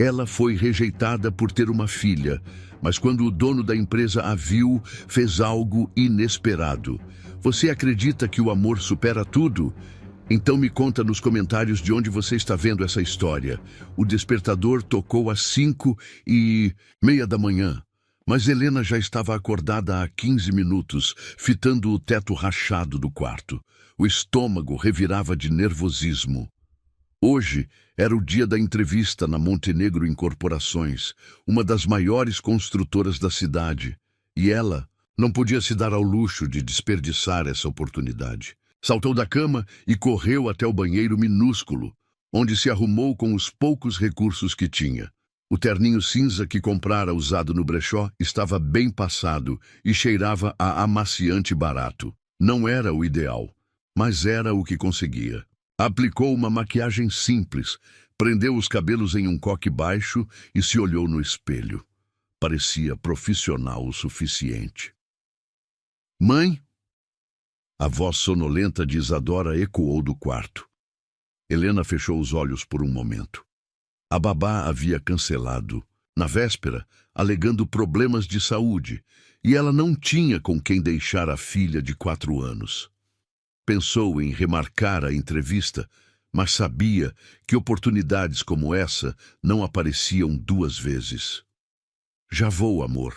Ela foi rejeitada por ter uma filha, mas quando o dono da empresa a viu, fez algo inesperado. Você acredita que o amor supera tudo? Então me conta nos comentários de onde você está vendo essa história. O despertador tocou às 5:30 da manhã, mas Helena já estava acordada há 15 minutos, fitando o teto rachado do quarto. O estômago revirava de nervosismo. Hoje era o dia da entrevista na Montenegro Incorporações, uma das maiores construtoras da cidade, e ela não podia se dar ao luxo de desperdiçar essa oportunidade. Saltou da cama e correu até o banheiro minúsculo, onde se arrumou com os poucos recursos que tinha. O terninho cinza que comprara usado no brechó estava bem passado e cheirava a amaciante barato. Não era o ideal, mas era o que conseguia. Aplicou uma maquiagem simples, prendeu os cabelos em um coque baixo e se olhou no espelho. Parecia profissional o suficiente. Mãe? A voz sonolenta de Isadora ecoou do quarto. Helena fechou os olhos por um momento. A babá havia cancelado, na véspera, alegando problemas de saúde, e ela não tinha com quem deixar a filha de 4 anos. Pensou em remarcar a entrevista, mas sabia que oportunidades como essa não apareciam 2 vezes. Já vou, amor,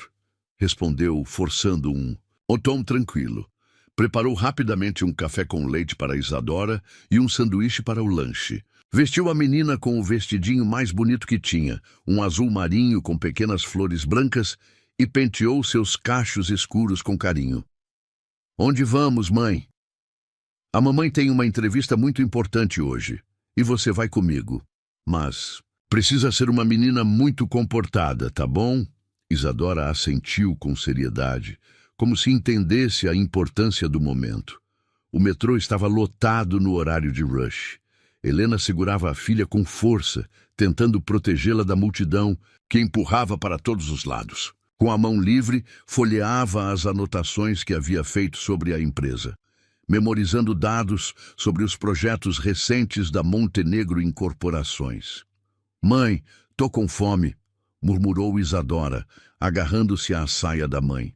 respondeu, forçando um tom tranquilo. Preparou rapidamente um café com leite para Isadora e um sanduíche para o lanche. Vestiu a menina com o vestidinho mais bonito que tinha, um azul marinho com pequenas flores brancas, e penteou seus cachos escuros com carinho. Onde vamos, mãe? A mamãe tem uma entrevista muito importante hoje, e você vai comigo. Mas precisa ser uma menina muito comportada, tá bom? Isadora assentiu com seriedade, como se entendesse a importância do momento. O metrô estava lotado no horário de rush. Helena segurava a filha com força, tentando protegê-la da multidão que empurrava para todos os lados. Com a mão livre, folheava as anotações que havia feito sobre a empresa, memorizando dados sobre os projetos recentes da Montenegro Incorporações. Mãe, tô com fome, murmurou Isadora, agarrando-se à saia da mãe.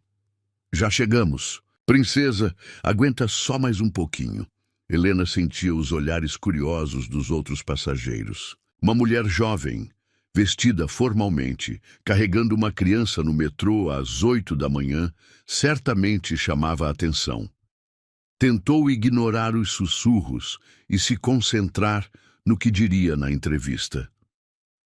Já chegamos. Princesa, aguenta só mais um pouquinho. Helena sentia os olhares curiosos dos outros passageiros. Uma mulher jovem, vestida formalmente, carregando uma criança no metrô às 8 da manhã, certamente chamava a atenção. Tentou ignorar os sussurros e se concentrar no que diria na entrevista.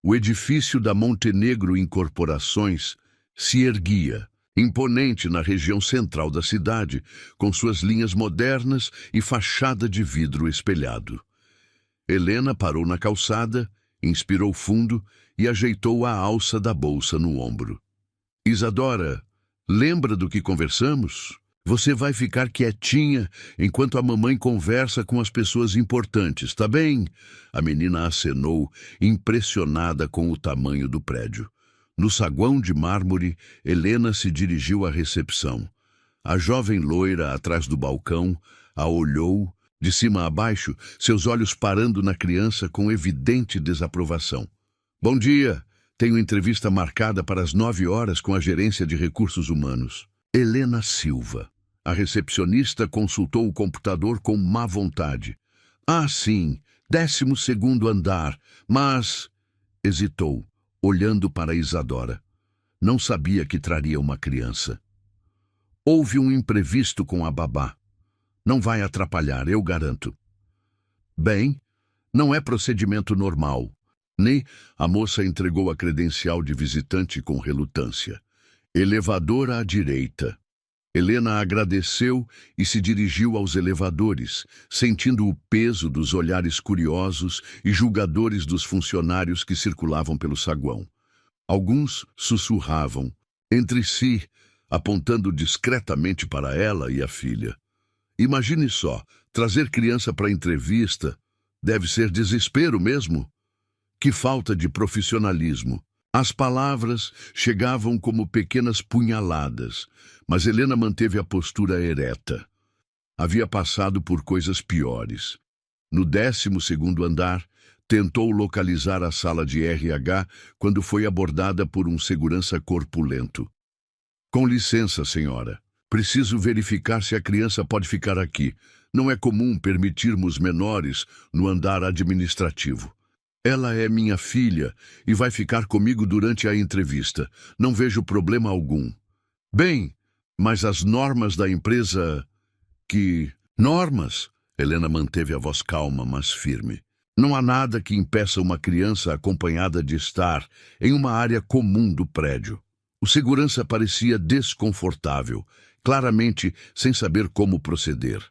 O edifício da Montenegro Incorporações se erguia, imponente na região central da cidade, com suas linhas modernas e fachada de vidro espelhado. Helena parou na calçada, inspirou fundo e ajeitou a alça da bolsa no ombro. Isadora, lembra do que conversamos? Você vai ficar quietinha enquanto a mamãe conversa com as pessoas importantes, tá bem? A menina acenou, impressionada com o tamanho do prédio. No saguão de mármore, Helena se dirigiu à recepção. A jovem loira, atrás do balcão, a olhou, de cima a baixo, seus olhos parando na criança com evidente desaprovação. Bom dia, tenho entrevista marcada para as 9 horas com a gerência de recursos humanos. Helena Silva. A recepcionista consultou o computador com má vontade. Ah, sim, 12º andar, mas... Hesitou, olhando para Isadora. Não sabia que traria uma criança. Houve um imprevisto com a babá. Não vai atrapalhar, eu garanto. Bem, não é procedimento normal. A moça entregou a credencial de visitante com relutância. Elevador à direita. Helena agradeceu e se dirigiu aos elevadores, sentindo o peso dos olhares curiosos e julgadores dos funcionários que circulavam pelo saguão. Alguns sussurravam entre si, apontando discretamente para ela e a filha. Imagine só, trazer criança para a entrevista deve ser desespero mesmo. Que falta de profissionalismo. As palavras chegavam como pequenas punhaladas, mas Helena manteve a postura ereta. Havia passado por coisas piores. No 12º andar, Tentou localizar a sala de RH quando foi abordada por um segurança corpulento. Com licença, senhora. Preciso verificar se a criança pode ficar aqui. Não é comum permitirmos menores no andar administrativo. Ela é minha filha e vai ficar comigo durante a entrevista. Não vejo problema algum. Bem, mas as normas da empresa... Que... Normas? Helena manteve a voz calma, mas firme. Não há nada que impeça uma criança acompanhada de estar em uma área comum do prédio. O segurança parecia desconfortável, claramente sem saber como proceder.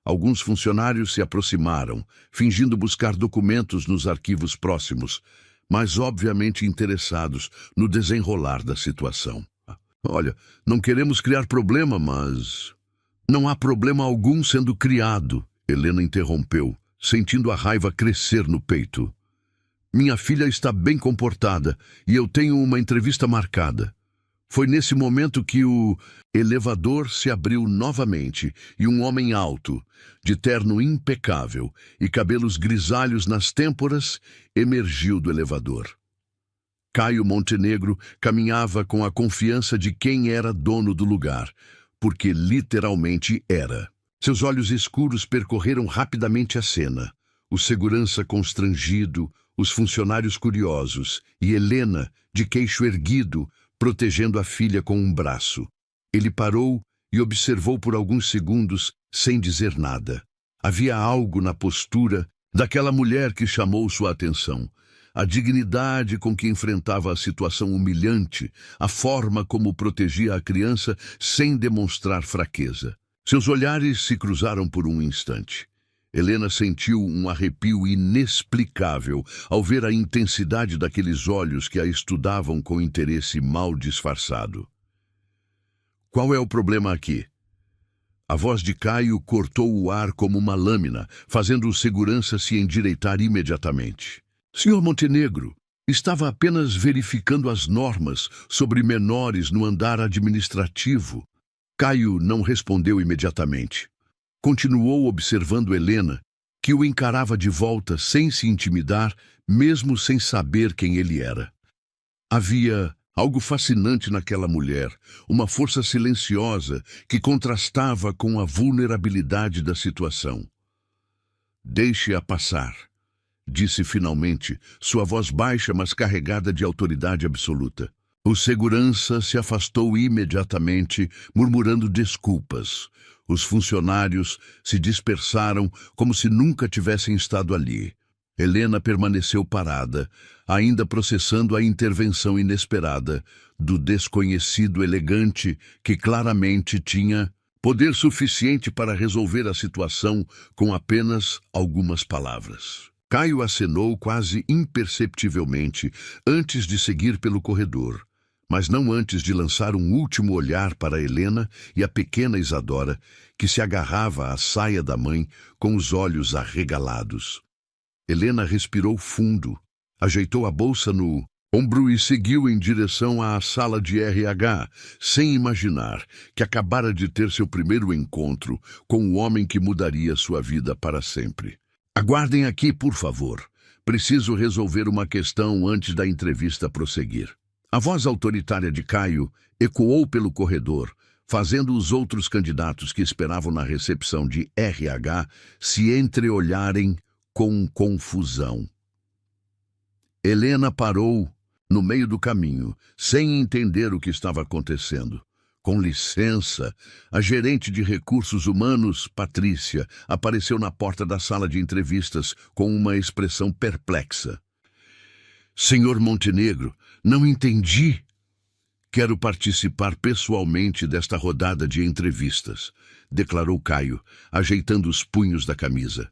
Alguns funcionários se aproximaram, fingindo buscar documentos nos arquivos próximos, mas obviamente interessados no desenrolar da situação. Olha, não queremos criar problema, mas... Não há problema algum sendo criado, Helena interrompeu, sentindo a raiva crescer no peito. Minha filha está bem comportada e eu tenho uma entrevista marcada. Foi nesse momento que o elevador se abriu novamente e um homem alto, de terno impecável e cabelos grisalhos nas têmporas, emergiu do elevador. Caio Montenegro caminhava com a confiança de quem era dono do lugar, porque literalmente era. Seus olhos escuros percorreram rapidamente a cena. O segurança constrangido, os funcionários curiosos e Helena, de queixo erguido, protegendo a filha com um braço. Ele parou e observou por alguns segundos, sem dizer nada. Havia algo na postura daquela mulher que chamou sua atenção. A dignidade com que enfrentava a situação humilhante, a forma como protegia a criança sem demonstrar fraqueza. Seus olhares se cruzaram por um instante. Helena sentiu um arrepio inexplicável ao ver a intensidade daqueles olhos que a estudavam com interesse mal disfarçado. Qual é o problema aqui? A voz de Caio cortou o ar como uma lâmina, fazendo o segurança se endireitar imediatamente. Senhor Montenegro, estava apenas verificando as normas sobre menores no andar administrativo. Caio não respondeu imediatamente. Continuou observando Helena, que o encarava de volta sem se intimidar, mesmo sem saber quem ele era. Havia algo fascinante naquela mulher, uma força silenciosa que contrastava com a vulnerabilidade da situação. Deixe-a passar, disse finalmente, sua voz baixa, mas carregada de autoridade absoluta. O segurança se afastou imediatamente, murmurando desculpas. Os funcionários se dispersaram como se nunca tivessem estado ali. Helena permaneceu parada, ainda processando a intervenção inesperada do desconhecido elegante que claramente tinha poder suficiente para resolver a situação com apenas algumas palavras. Caio acenou quase imperceptivelmente antes de seguir pelo corredor, mas não antes de lançar um último olhar para Helena e a pequena Isadora, que se agarrava à saia da mãe com os olhos arregalados. Helena respirou fundo, ajeitou a bolsa no ombro e seguiu em direção à sala de RH, sem imaginar que acabara de ter seu primeiro encontro com o homem que mudaria sua vida para sempre. Aguardem aqui, por favor. Preciso resolver uma questão antes da entrevista prosseguir. A voz autoritária de Caio ecoou pelo corredor, fazendo os outros candidatos que esperavam na recepção de RH se entreolharem com confusão. Helena parou no meio do caminho, sem entender o que estava acontecendo. Com licença, a gerente de recursos humanos, Patrícia, apareceu na porta da sala de entrevistas com uma expressão perplexa. Senhor Montenegro, não entendi. Quero participar pessoalmente desta rodada de entrevistas, declarou Caio, ajeitando os punhos da camisa.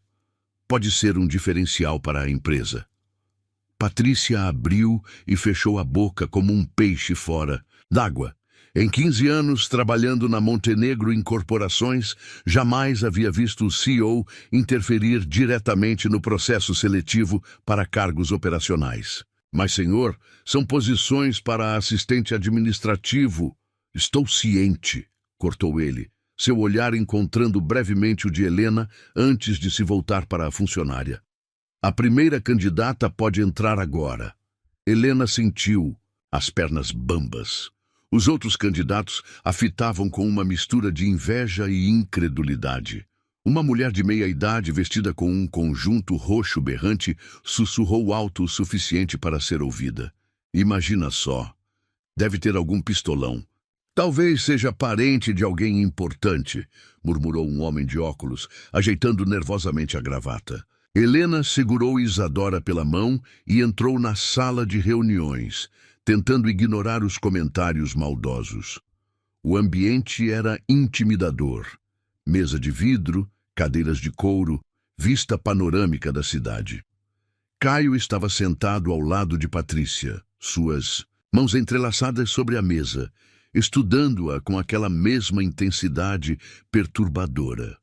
Pode ser um diferencial para a empresa. Patrícia abriu e fechou a boca como um peixe fora d'água. Em 15 anos, trabalhando na Montenegro Incorporações, jamais havia visto o CEO interferir diretamente no processo seletivo para cargos operacionais. Mas, senhor, são posições para assistente administrativo. Estou ciente, cortou ele, seu olhar encontrando brevemente o de Helena antes de se voltar para a funcionária. A primeira candidata pode entrar agora. Helena sentiu as pernas bambas. Os outros candidatos a fitavam com uma mistura de inveja e incredulidade. Uma mulher de meia-idade, vestida com um conjunto roxo berrante, sussurrou alto o suficiente para ser ouvida. Imagina só. Deve ter algum pistolão. Talvez seja parente de alguém importante, murmurou um homem de óculos, ajeitando nervosamente a gravata. Helena segurou Isadora pela mão e entrou na sala de reuniões, tentando ignorar os comentários maldosos. O ambiente era intimidador. Mesa de vidro, cadeiras de couro, vista panorâmica da cidade. Caio estava sentado ao lado de Patrícia, suas mãos entrelaçadas sobre a mesa, estudando-a com aquela mesma intensidade perturbadora.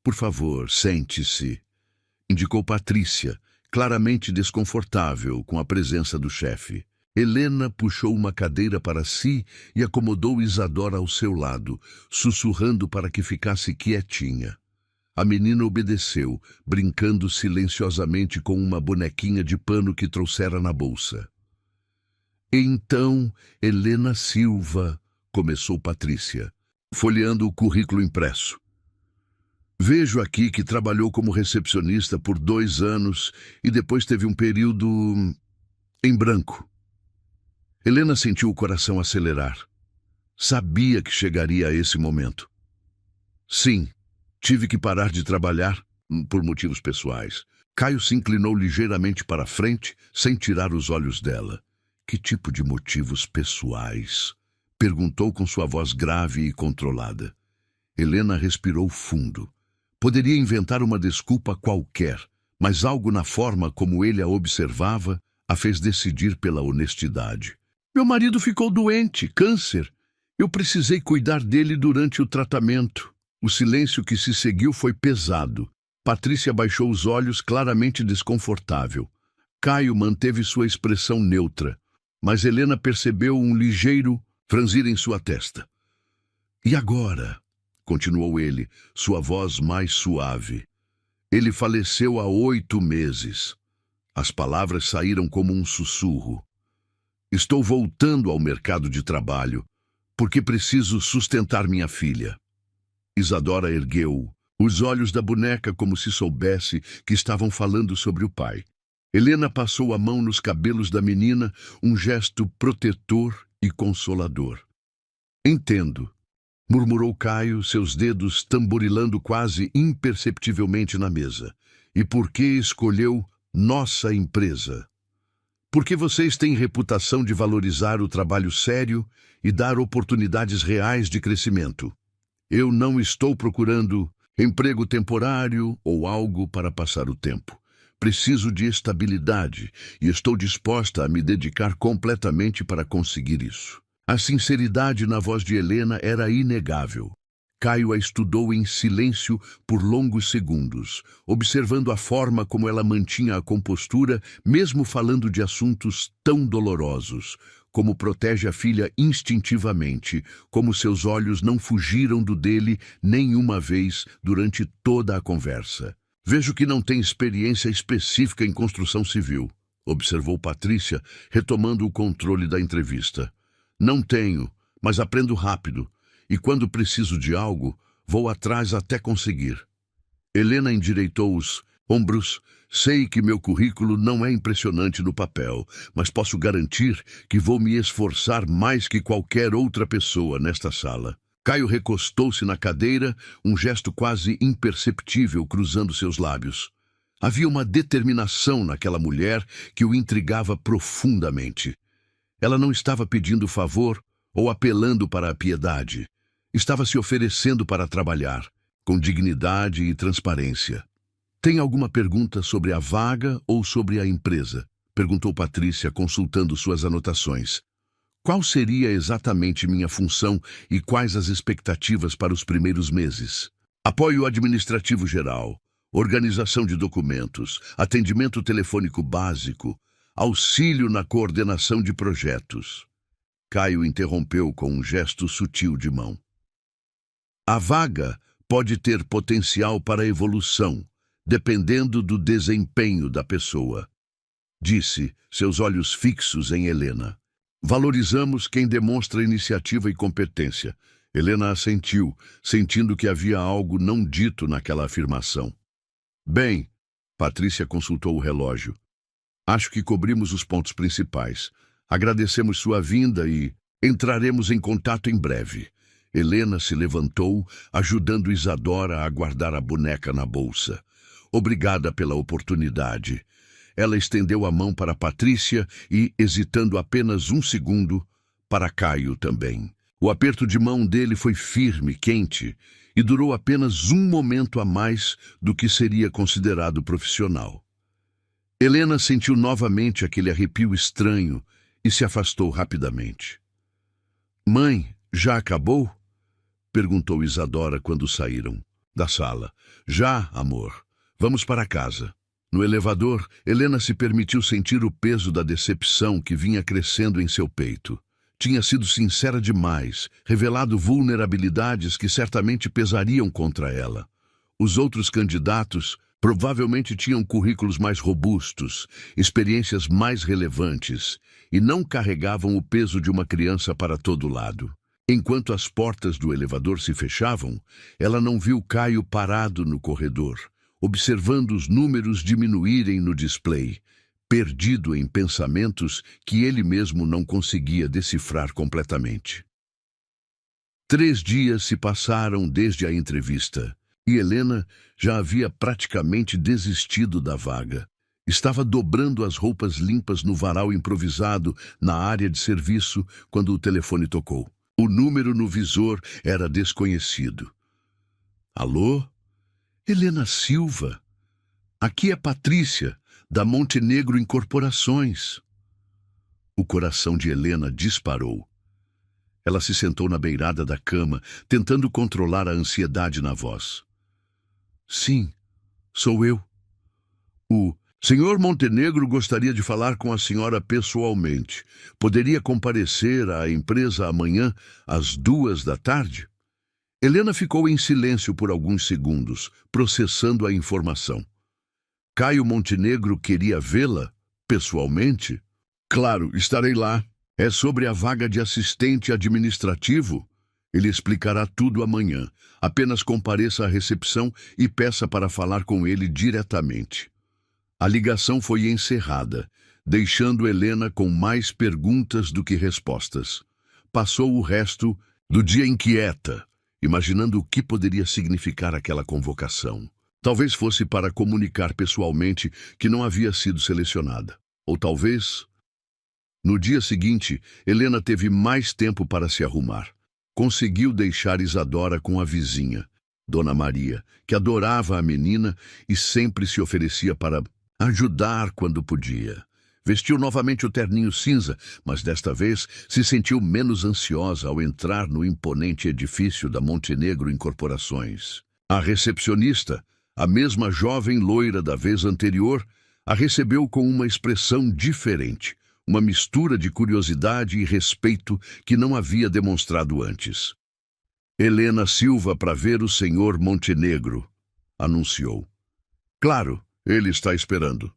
Por favor, sente-se, indicou Patrícia, claramente desconfortável com a presença do chefe. Helena puxou uma cadeira para si e acomodou Isadora ao seu lado, sussurrando para que ficasse quietinha. A menina obedeceu, brincando silenciosamente com uma bonequinha de pano que trouxera na bolsa. Então, Helena Silva, começou Patrícia, folheando o currículo impresso. Vejo aqui que trabalhou como recepcionista por 2 anos e depois teve um período em branco. Helena sentiu o coração acelerar. Sabia que chegaria a esse momento. Sim, tive que parar de trabalhar por motivos pessoais. Caio se inclinou ligeiramente para a frente, sem tirar os olhos dela. Que tipo de motivos pessoais? Perguntou com sua voz grave e controlada. Helena respirou fundo. Poderia inventar uma desculpa qualquer, mas algo na forma como ele a observava a fez decidir pela honestidade. Meu marido ficou doente, câncer. Eu precisei cuidar dele durante o tratamento. O silêncio que se seguiu foi pesado. Patrícia baixou os olhos, claramente desconfortável. Caio manteve sua expressão neutra, mas Helena percebeu um ligeiro franzir em sua testa. E agora? Continuou ele, sua voz mais suave. Ele faleceu há 8 meses. As palavras saíram como um sussurro. Estou voltando ao mercado de trabalho, porque preciso sustentar minha filha. Isadora ergueu os olhos da boneca como se soubesse que estavam falando sobre o pai. Helena passou a mão nos cabelos da menina, um gesto protetor e consolador. Entendo, murmurou Caio, seus dedos tamborilando quase imperceptivelmente na mesa. E por que escolheu nossa empresa? Porque vocês têm reputação de valorizar o trabalho sério e dar oportunidades reais de crescimento. Eu não estou procurando emprego temporário ou algo para passar o tempo. Preciso de estabilidade e estou disposta a me dedicar completamente para conseguir isso. A sinceridade na voz de Helena era inegável. Caio a estudou em silêncio por longos segundos, observando a forma como ela mantinha a compostura, mesmo falando de assuntos tão dolorosos, como protege a filha instintivamente, como seus olhos não fugiram do dele nenhuma vez durante toda a conversa. Vejo que não tem experiência específica em construção civil, observou Patrícia, retomando o controle da entrevista. Não tenho, mas aprendo rápido. E quando preciso de algo, vou atrás até conseguir. Helena endireitou os ombros. Sei que meu currículo não é impressionante no papel, mas posso garantir que vou me esforçar mais que qualquer outra pessoa nesta sala. Caio recostou-se na cadeira, um gesto quase imperceptível cruzando seus lábios. Havia uma determinação naquela mulher que o intrigava profundamente. Ela não estava pedindo favor ou apelando para a piedade. Estava se oferecendo para trabalhar, com dignidade e transparência. Tem alguma pergunta sobre a vaga ou sobre a empresa? Perguntou Patrícia, consultando suas anotações. Qual seria exatamente minha função e quais as expectativas para os primeiros meses? Apoio administrativo geral, organização de documentos, atendimento telefônico básico, auxílio na coordenação de projetos. Caio interrompeu com um gesto sutil de mão. A vaga pode ter potencial para evolução, dependendo do desempenho da pessoa. Disse, seus olhos fixos em Helena. Valorizamos quem demonstra iniciativa e competência. Helena assentiu, sentindo que havia algo não dito naquela afirmação. Bem, Patrícia consultou o relógio. Acho que cobrimos os pontos principais. Agradecemos sua vinda e entraremos em contato em breve. Helena se levantou, ajudando Isadora a guardar a boneca na bolsa. Obrigada pela oportunidade. Ela estendeu a mão para Patrícia e, hesitando apenas um segundo, para Caio também. O aperto de mão dele foi firme, quente, e durou apenas um momento a mais do que seria considerado profissional. Helena sentiu novamente aquele arrepio estranho e se afastou rapidamente. Mãe, já acabou? Perguntou Isadora quando saíram da sala. Já, amor. Vamos para casa. No elevador, Helena se permitiu sentir o peso da decepção que vinha crescendo em seu peito. Tinha sido sincera demais, revelado vulnerabilidades que certamente pesariam contra ela. Os outros candidatos provavelmente tinham currículos mais robustos, experiências mais relevantes, e não carregavam o peso de uma criança para todo lado. Enquanto as portas do elevador se fechavam, ela não viu Caio parado no corredor, observando os números diminuírem no display, perdido em pensamentos que ele mesmo não conseguia decifrar completamente. 3 dias se passaram desde a entrevista, e Helena já havia praticamente desistido da vaga. Estava dobrando as roupas limpas no varal improvisado na área de serviço quando o telefone tocou. O número no visor era desconhecido. Alô? Helena Silva. Aqui é Patrícia, da Montenegro Incorporações. O coração de Helena disparou. Ela se sentou na beirada da cama, tentando controlar a ansiedade na voz. Sim, sou eu. O senhor Montenegro gostaria de falar com a senhora pessoalmente. Poderia comparecer à empresa amanhã, às 14h? Helena ficou em silêncio por alguns segundos, processando a informação. Caio Montenegro queria vê-la pessoalmente? Claro, estarei lá. É sobre a vaga de assistente administrativo? Ele explicará tudo amanhã. Apenas compareça à recepção e peça para falar com ele diretamente. A ligação foi encerrada, deixando Helena com mais perguntas do que respostas. Passou o resto do dia inquieta, imaginando o que poderia significar aquela convocação. Talvez fosse para comunicar pessoalmente que não havia sido selecionada. Ou talvez... No dia seguinte, Helena teve mais tempo para se arrumar. Conseguiu deixar Isadora com a vizinha, Dona Maria, que adorava a menina e sempre se oferecia para ajudar quando podia. Vestiu novamente o terninho cinza, mas desta vez se sentiu menos ansiosa ao entrar no imponente edifício da Montenegro Incorporações. A recepcionista, a mesma jovem loira da vez anterior, a recebeu com uma expressão diferente, uma mistura de curiosidade e respeito que não havia demonstrado antes. Helena Silva para ver o senhor Montenegro, anunciou. Claro, ele está esperando.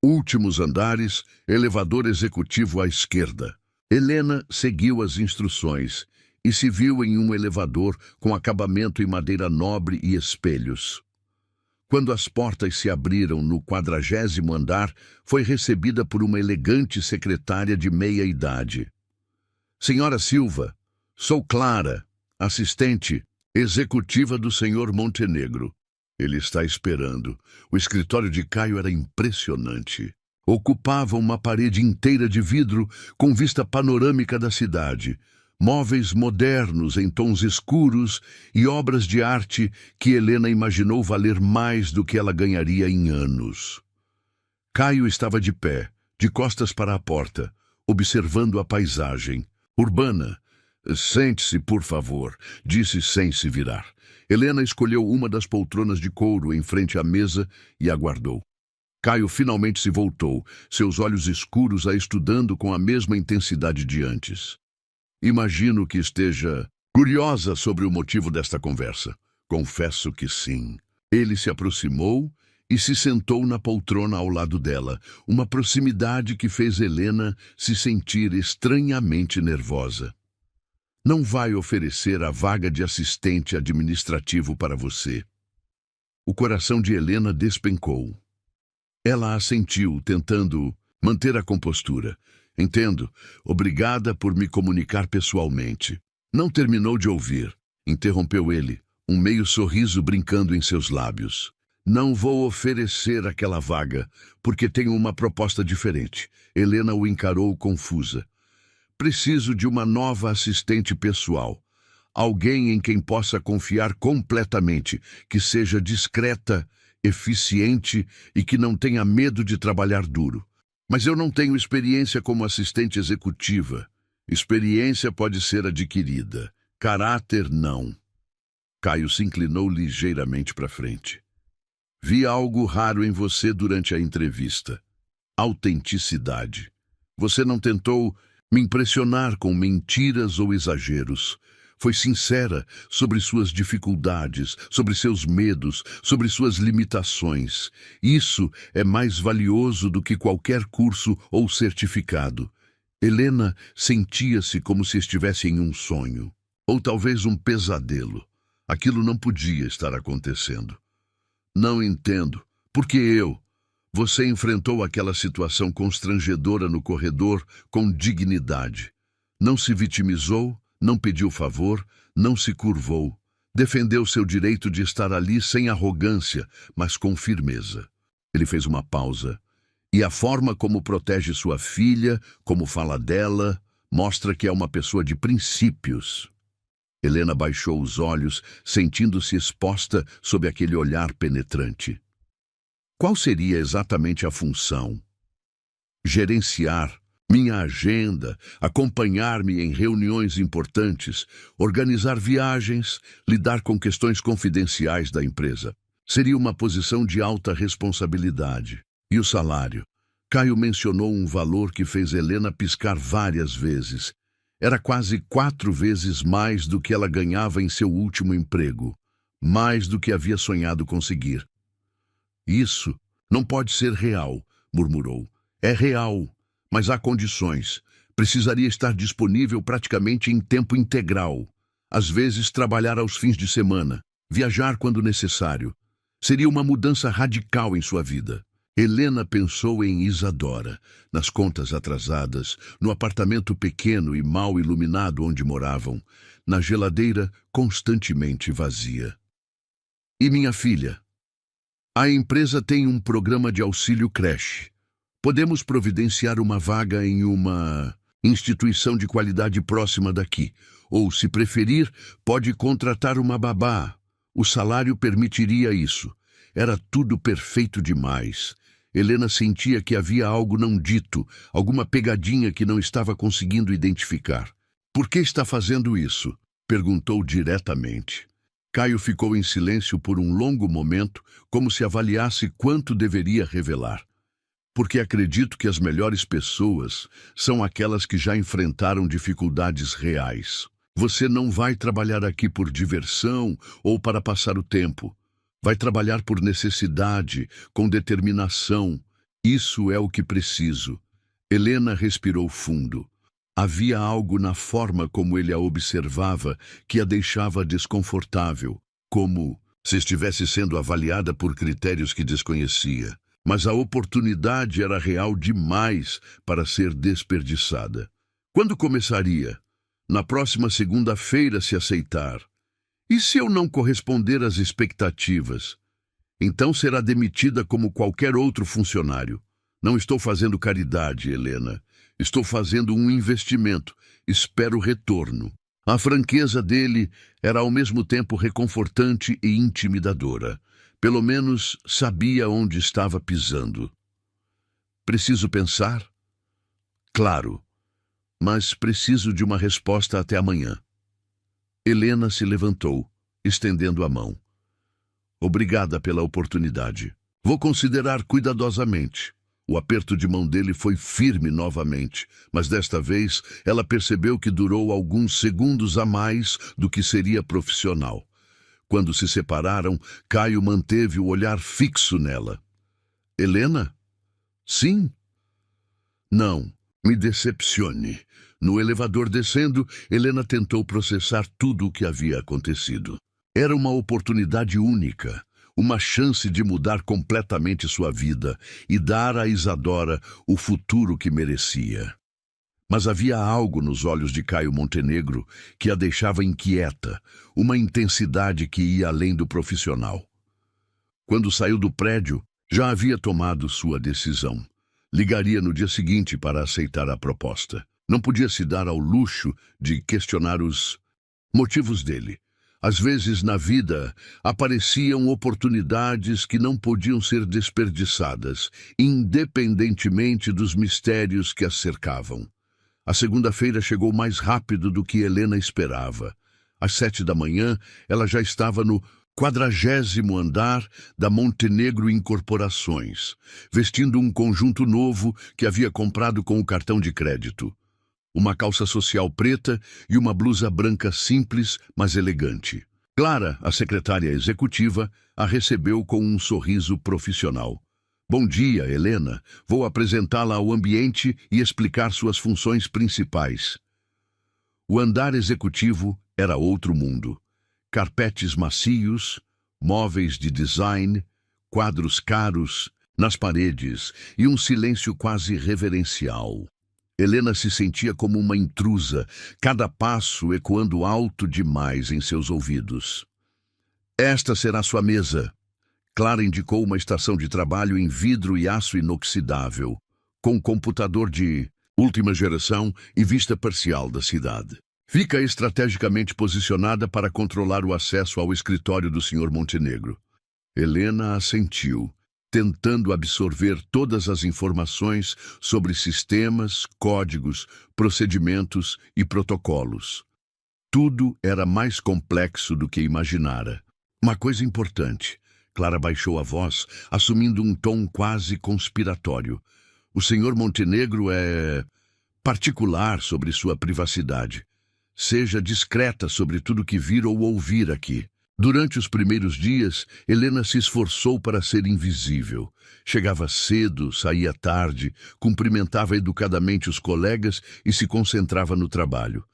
Últimos andares, elevador executivo à esquerda. Helena seguiu as instruções e se viu em um elevador com acabamento em madeira nobre e espelhos. Quando as portas se abriram no 40º andar, foi recebida por uma elegante secretária de meia-idade. Senhora Silva, sou Clara, assistente executiva do senhor Montenegro. Ele está esperando. O escritório de Caio era impressionante. Ocupava uma parede inteira de vidro com vista panorâmica da cidade, móveis modernos em tons escuros e obras de arte que Helena imaginou valer mais do que ela ganharia em anos. Caio estava de pé, de costas para a porta, observando a paisagem. Urbana. Sente-se, por favor, disse sem se virar. Helena escolheu uma das poltronas de couro em frente à mesa e aguardou. Caio finalmente se voltou, seus olhos escuros a estudando com a mesma intensidade de antes. Imagino que esteja curiosa sobre o motivo desta conversa. Confesso que sim. Ele se aproximou e se sentou na poltrona ao lado dela, uma proximidade que fez Helena se sentir estranhamente nervosa. Não vai oferecer a vaga de assistente administrativo para você. O coração de Helena despencou. Ela assentiu, tentando manter a compostura. Entendo. Obrigada por me comunicar pessoalmente. Não terminou de ouvir. Interrompeu ele, um meio sorriso brincando em seus lábios. Não vou oferecer aquela vaga, porque tenho uma proposta diferente. Helena o encarou confusa. Preciso de uma nova assistente pessoal. Alguém em quem possa confiar completamente, que seja discreta, eficiente e que não tenha medo de trabalhar duro. Mas eu não tenho experiência como assistente executiva. Experiência pode ser adquirida. Caráter, não. Caio se inclinou ligeiramente para frente. Vi algo raro em você durante a entrevista. Autenticidade. Você não tentou me impressionar com mentiras ou exageros. Foi sincera sobre suas dificuldades, sobre seus medos, sobre suas limitações. Isso é mais valioso do que qualquer curso ou certificado. Helena sentia-se como se estivesse em um sonho, ou talvez um pesadelo. Aquilo não podia estar acontecendo. Não entendo. Por que eu? Você enfrentou aquela situação constrangedora no corredor com dignidade. Não se vitimizou, não pediu favor, não se curvou. Defendeu seu direito de estar ali sem arrogância, mas com firmeza. Ele fez uma pausa. E a forma como protege sua filha, como fala dela, mostra que é uma pessoa de princípios. Helena baixou os olhos, sentindo-se exposta sob aquele olhar penetrante. Qual seria exatamente a função? Gerenciar minha agenda, acompanhar-me em reuniões importantes, organizar viagens, lidar com questões confidenciais da empresa. Seria uma posição de alta responsabilidade. E o salário? Caio mencionou um valor que fez Helena piscar várias vezes. Era quase 4 vezes mais do que ela ganhava em seu último emprego. Mais do que havia sonhado conseguir. Isso não pode ser real, murmurou. É real, mas há condições. Precisaria estar disponível praticamente em tempo integral. Às vezes trabalhar aos fins de semana, viajar quando necessário. Seria uma mudança radical em sua vida. Helena pensou em Isadora, nas contas atrasadas, no apartamento pequeno e mal iluminado onde moravam, na geladeira constantemente vazia. E minha filha? A empresa tem um programa de auxílio creche. Podemos providenciar uma vaga em uma instituição de qualidade próxima daqui. Ou, se preferir, pode contratar uma babá. O salário permitiria isso. Era tudo perfeito demais. Helena sentia que havia algo não dito, alguma pegadinha que não estava conseguindo identificar. Por que está fazendo isso? Perguntou diretamente. Caio ficou em silêncio por um longo momento, como se avaliasse quanto deveria revelar. Porque acredito que as melhores pessoas são aquelas que já enfrentaram dificuldades reais. Você não vai trabalhar aqui por diversão ou para passar o tempo. Vai trabalhar por necessidade, com determinação. Isso é o que preciso. Helena respirou fundo. Havia algo na forma como ele a observava que a deixava desconfortável, como se estivesse sendo avaliada por critérios que desconhecia. Mas a oportunidade era real demais para ser desperdiçada. Quando começaria? Na próxima segunda-feira, se aceitar. E se eu não corresponder às expectativas? Então será demitida como qualquer outro funcionário. Não estou fazendo caridade, Helena. Estou fazendo um investimento. Espero retorno. A franqueza dele era ao mesmo tempo reconfortante e intimidadora. Pelo menos sabia onde estava pisando. Preciso pensar? Claro, mas preciso de uma resposta até amanhã. Helena se levantou, estendendo a mão. Obrigada pela oportunidade. Vou considerar cuidadosamente. O aperto de mão dele foi firme novamente, mas desta vez ela percebeu que durou alguns segundos a mais do que seria profissional. Quando se separaram, Caio manteve o olhar fixo nela. Helena? Sim? Não, me decepcione. No elevador descendo, Helena tentou processar tudo o que havia acontecido. Era uma oportunidade única, uma chance de mudar completamente sua vida e dar a Isadora o futuro que merecia. Mas havia algo nos olhos de Caio Montenegro que a deixava inquieta, uma intensidade que ia além do profissional. Quando saiu do prédio, já havia tomado sua decisão. Ligaria no dia seguinte para aceitar a proposta. Não podia se dar ao luxo de questionar os motivos dele. Às vezes, na vida, apareciam oportunidades que não podiam ser desperdiçadas, independentemente dos mistérios que as cercavam. A segunda-feira chegou mais rápido do que Helena esperava. Às 7 da manhã, ela já estava no 40º andar da Montenegro Incorporações, vestindo um conjunto novo que havia comprado com o cartão de crédito. Uma calça social preta e uma blusa branca simples, mas elegante. Clara, a secretária executiva, a recebeu com um sorriso profissional. Bom dia, Helena. Vou apresentá-la ao ambiente e explicar suas funções principais. O andar executivo era outro mundo. Carpetes macios, móveis de design, quadros caros nas paredes e um silêncio quase reverencial. Helena se sentia como uma intrusa, cada passo ecoando alto demais em seus ouvidos. Esta será sua mesa. Clara indicou uma estação de trabalho em vidro e aço inoxidável, com computador de última geração e vista parcial da cidade. Fica estrategicamente posicionada para controlar o acesso ao escritório do Sr. Montenegro. Helena assentiu, tentando absorver todas as informações sobre sistemas, códigos, procedimentos e protocolos. Tudo era mais complexo do que imaginara. Uma coisa importante. Clara baixou a voz, assumindo um tom quase conspiratório. O Sr. Montenegro é particular sobre sua privacidade. Seja discreta sobre tudo que vir ou ouvir aqui. Durante os primeiros dias, Helena se esforçou para ser invisível. Chegava cedo, saía tarde, cumprimentava educadamente os colegas e se concentrava no trabalho.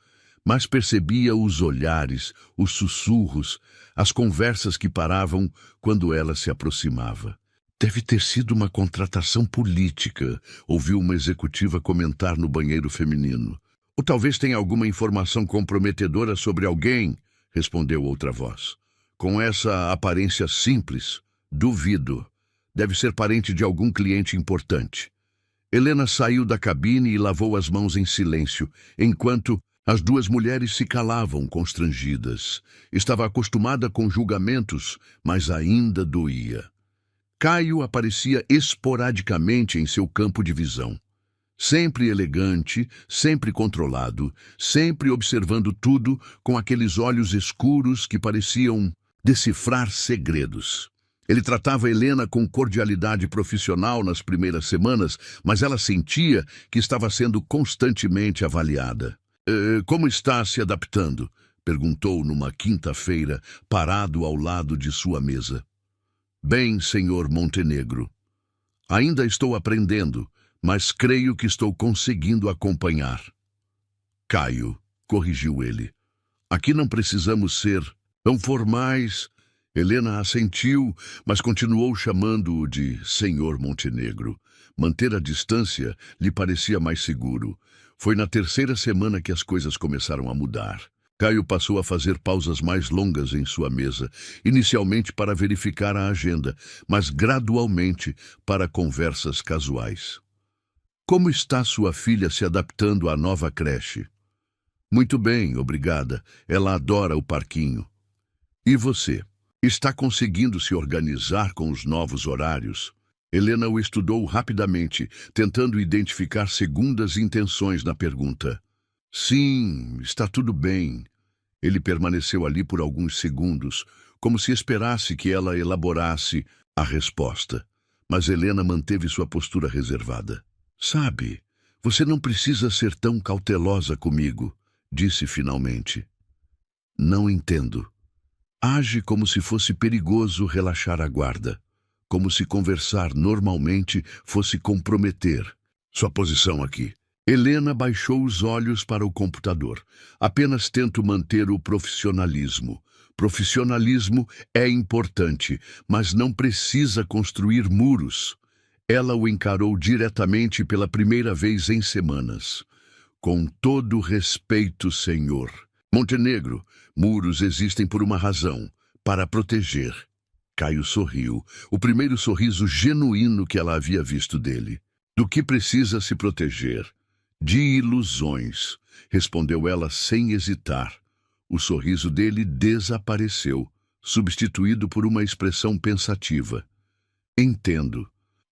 Mas percebia os olhares, os sussurros, as conversas que paravam quando ela se aproximava. Deve ter sido uma contratação política, ouviu uma executiva comentar no banheiro feminino. Ou talvez tenha alguma informação comprometedora sobre alguém, respondeu outra voz. Com essa aparência simples, duvido. Deve ser parente de algum cliente importante. Helena saiu da cabine e lavou as mãos em silêncio, enquanto as duas mulheres se calavam constrangidas. Estava acostumada com julgamentos, mas ainda doía. Caio aparecia esporadicamente em seu campo de visão. Sempre elegante, sempre controlado, sempre observando tudo com aqueles olhos escuros que pareciam decifrar segredos. Ele tratava Helena com cordialidade profissional nas primeiras semanas, mas ela sentia que estava sendo constantemente avaliada. Como está se adaptando? Perguntou numa quinta-feira, parado ao lado de sua mesa. Bem, Sr. Montenegro. Ainda estou aprendendo, mas creio que estou conseguindo acompanhar. Caio, corrigiu ele. Aqui não precisamos ser tão formais. Helena assentiu, mas continuou chamando-o de Sr. Montenegro. Manter a distância lhe parecia mais seguro. Foi na terceira semana que as coisas começaram a mudar. Caio passou a fazer pausas mais longas em sua mesa, inicialmente para verificar a agenda, mas gradualmente para conversas casuais. Como está sua filha se adaptando à nova creche? Muito bem, obrigada. Ela adora o parquinho. E você? Está conseguindo se organizar com os novos horários? Helena o estudou rapidamente, tentando identificar segundas intenções na pergunta. Sim, está tudo bem. Ele permaneceu ali por alguns segundos, como se esperasse que ela elaborasse a resposta. Mas Helena manteve sua postura reservada. Sabe, você não precisa ser tão cautelosa comigo, disse finalmente. Não entendo. Age como se fosse perigoso relaxar a guarda, como se conversar normalmente fosse comprometer sua posição aqui. Helena baixou os olhos para o computador. Apenas tento manter o profissionalismo. Profissionalismo é importante, mas não precisa construir muros. Ela o encarou diretamente pela primeira vez em semanas. Com todo respeito, senhor. Montenegro, muros existem por uma razão, para proteger. Caio sorriu, o primeiro sorriso genuíno que ela havia visto dele. Do que precisa se proteger? De ilusões, respondeu ela sem hesitar. O sorriso dele desapareceu, substituído por uma expressão pensativa. Entendo.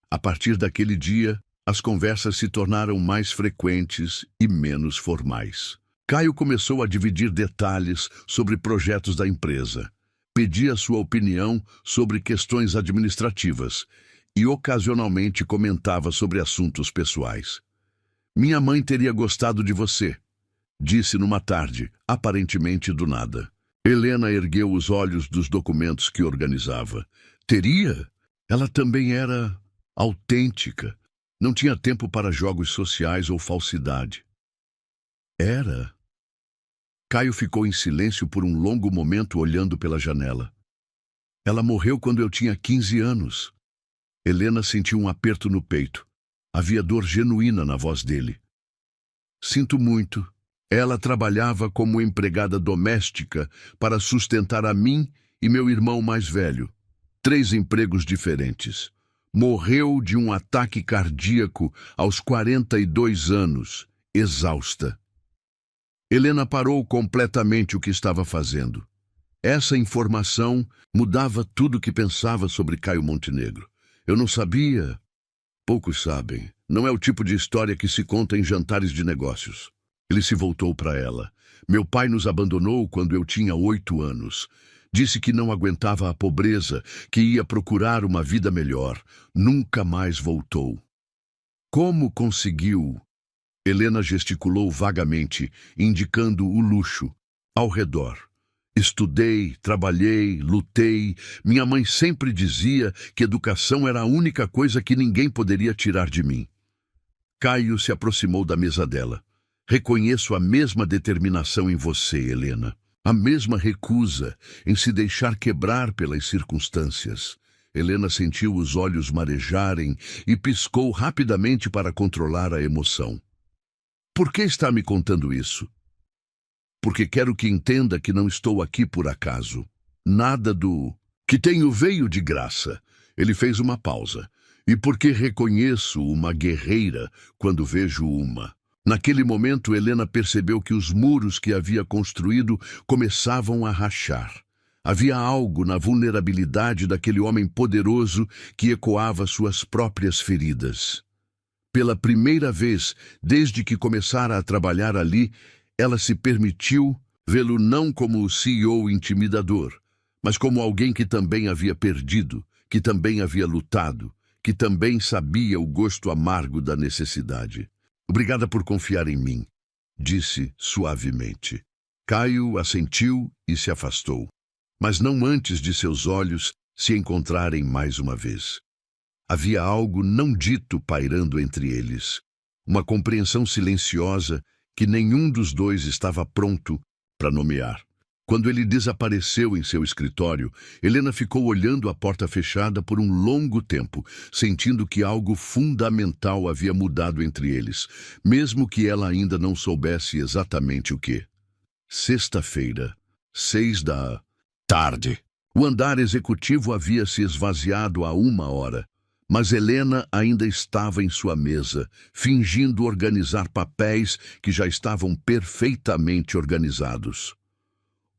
A partir daquele dia, as conversas se tornaram mais frequentes e menos formais. Caio começou a dividir detalhes sobre projetos da empresa. Pedia sua opinião sobre questões administrativas e ocasionalmente comentava sobre assuntos pessoais. Minha mãe teria gostado de você, disse numa tarde, aparentemente do nada. Helena ergueu os olhos dos documentos que organizava. Teria? Ela também era autêntica. Não tinha tempo para jogos sociais ou falsidade. Era? Caio ficou em silêncio por um longo momento olhando pela janela. Ela morreu quando eu tinha 15 anos. Helena sentiu um aperto no peito. Havia dor genuína na voz dele. Sinto muito. Ela trabalhava como empregada doméstica para sustentar a mim e meu irmão mais velho. 3 empregos diferentes. Morreu de um ataque cardíaco aos 42 anos, exausta. Helena parou completamente o que estava fazendo. Essa informação mudava tudo o que pensava sobre Caio Montenegro. Eu não sabia. Poucos sabem. Não é o tipo de história que se conta em jantares de negócios. Ele se voltou para ela. Meu pai nos abandonou quando eu tinha 8 anos. Disse que não aguentava a pobreza, que ia procurar uma vida melhor. Nunca mais voltou. Como conseguiu? Helena gesticulou vagamente, indicando o luxo ao redor. Estudei, trabalhei, lutei. Minha mãe sempre dizia que educação era a única coisa que ninguém poderia tirar de mim. Caio se aproximou da mesa dela. Reconheço a mesma determinação em você, Helena. A mesma recusa em se deixar quebrar pelas circunstâncias. Helena sentiu os olhos marejarem e piscou rapidamente para controlar a emoção. Por que está me contando isso? Porque quero que entenda que não estou aqui por acaso. Nada do que tenho veio de graça. Ele fez uma pausa. E porque reconheço uma guerreira quando vejo uma. Naquele momento, Helena percebeu que os muros que havia construído começavam a rachar. Havia algo na vulnerabilidade daquele homem poderoso que ecoava suas próprias feridas. Pela primeira vez, desde que começara a trabalhar ali, ela se permitiu vê-lo não como o CEO intimidador, mas como alguém que também havia perdido, que também havia lutado, que também sabia o gosto amargo da necessidade. Obrigada por confiar em mim, disse suavemente. Caio assentiu e se afastou, mas não antes de seus olhos se encontrarem mais uma vez. Havia algo não dito pairando entre eles, uma compreensão silenciosa que nenhum dos dois estava pronto para nomear. Quando ele desapareceu em seu escritório, Helena ficou olhando a porta fechada por um longo tempo, sentindo que algo fundamental havia mudado entre eles, mesmo que ela ainda não soubesse exatamente o que. Sexta-feira, 6 da tarde. O andar executivo havia se esvaziado há 1 hora, mas Helena ainda estava em sua mesa, fingindo organizar papéis que já estavam perfeitamente organizados.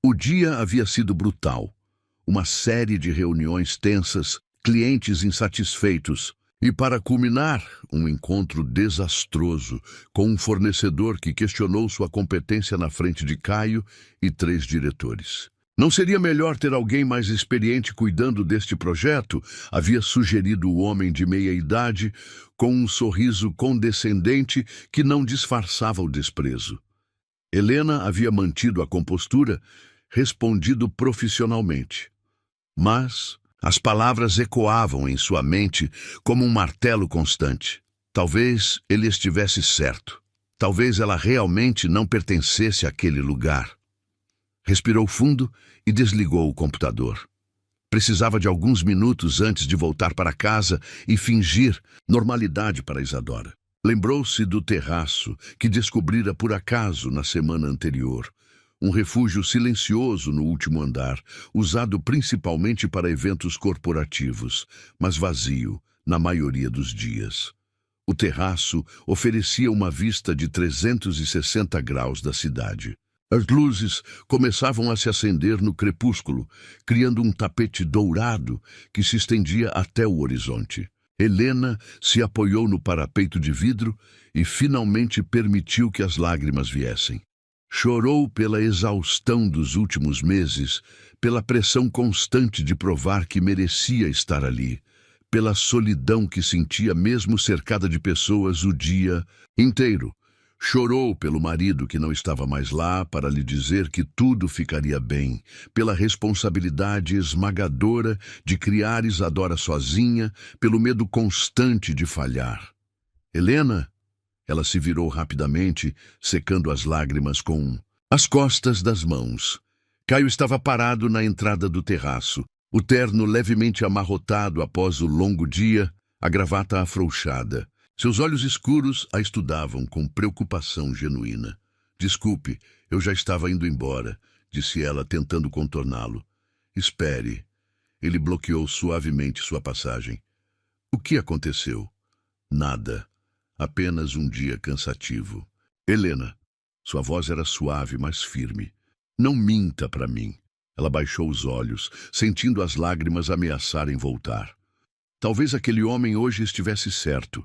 O dia havia sido brutal. Uma série de reuniões tensas, clientes insatisfeitos e, para culminar, um encontro desastroso com um fornecedor que questionou sua competência na frente de Caio e 3 diretores. Não seria melhor ter alguém mais experiente cuidando deste projeto? Havia sugerido o homem de meia-idade com um sorriso condescendente que não disfarçava o desprezo. Helena havia mantido a compostura, respondido profissionalmente. Mas as palavras ecoavam em sua mente como um martelo constante. Talvez ele estivesse certo. Talvez ela realmente não pertencesse àquele lugar. Respirou fundo e desligou o computador. Precisava de alguns minutos antes de voltar para casa e fingir normalidade para Isadora. Lembrou-se do terraço que descobrira por acaso na semana anterior. Um refúgio silencioso no último andar, usado principalmente para eventos corporativos, mas vazio na maioria dos dias. O terraço oferecia uma vista de 360 graus da cidade. As luzes começavam a se acender no crepúsculo, criando um tapete dourado que se estendia até o horizonte. Helena se apoiou no parapeito de vidro e finalmente permitiu que as lágrimas viessem. Chorou pela exaustão dos últimos meses, pela pressão constante de provar que merecia estar ali, pela solidão que sentia mesmo cercada de pessoas o dia inteiro. Chorou pelo marido que não estava mais lá para lhe dizer que tudo ficaria bem, pela responsabilidade esmagadora de criar Isadora sozinha, pelo medo constante de falhar. Helena? Ela se virou rapidamente, secando as lágrimas com as costas das mãos. Caio estava parado na entrada do terraço, o terno levemente amarrotado após o longo dia, a gravata afrouxada. Seus olhos escuros a estudavam com preocupação genuína. "Desculpe, eu já estava indo embora", disse ela, tentando contorná-lo. "Espere." Ele bloqueou suavemente sua passagem. "O que aconteceu?" "Nada. Apenas um dia cansativo." "Helena." Sua voz era suave, mas firme. "Não minta para mim." Ela baixou os olhos, sentindo as lágrimas ameaçarem voltar. "Talvez aquele homem hoje estivesse certo.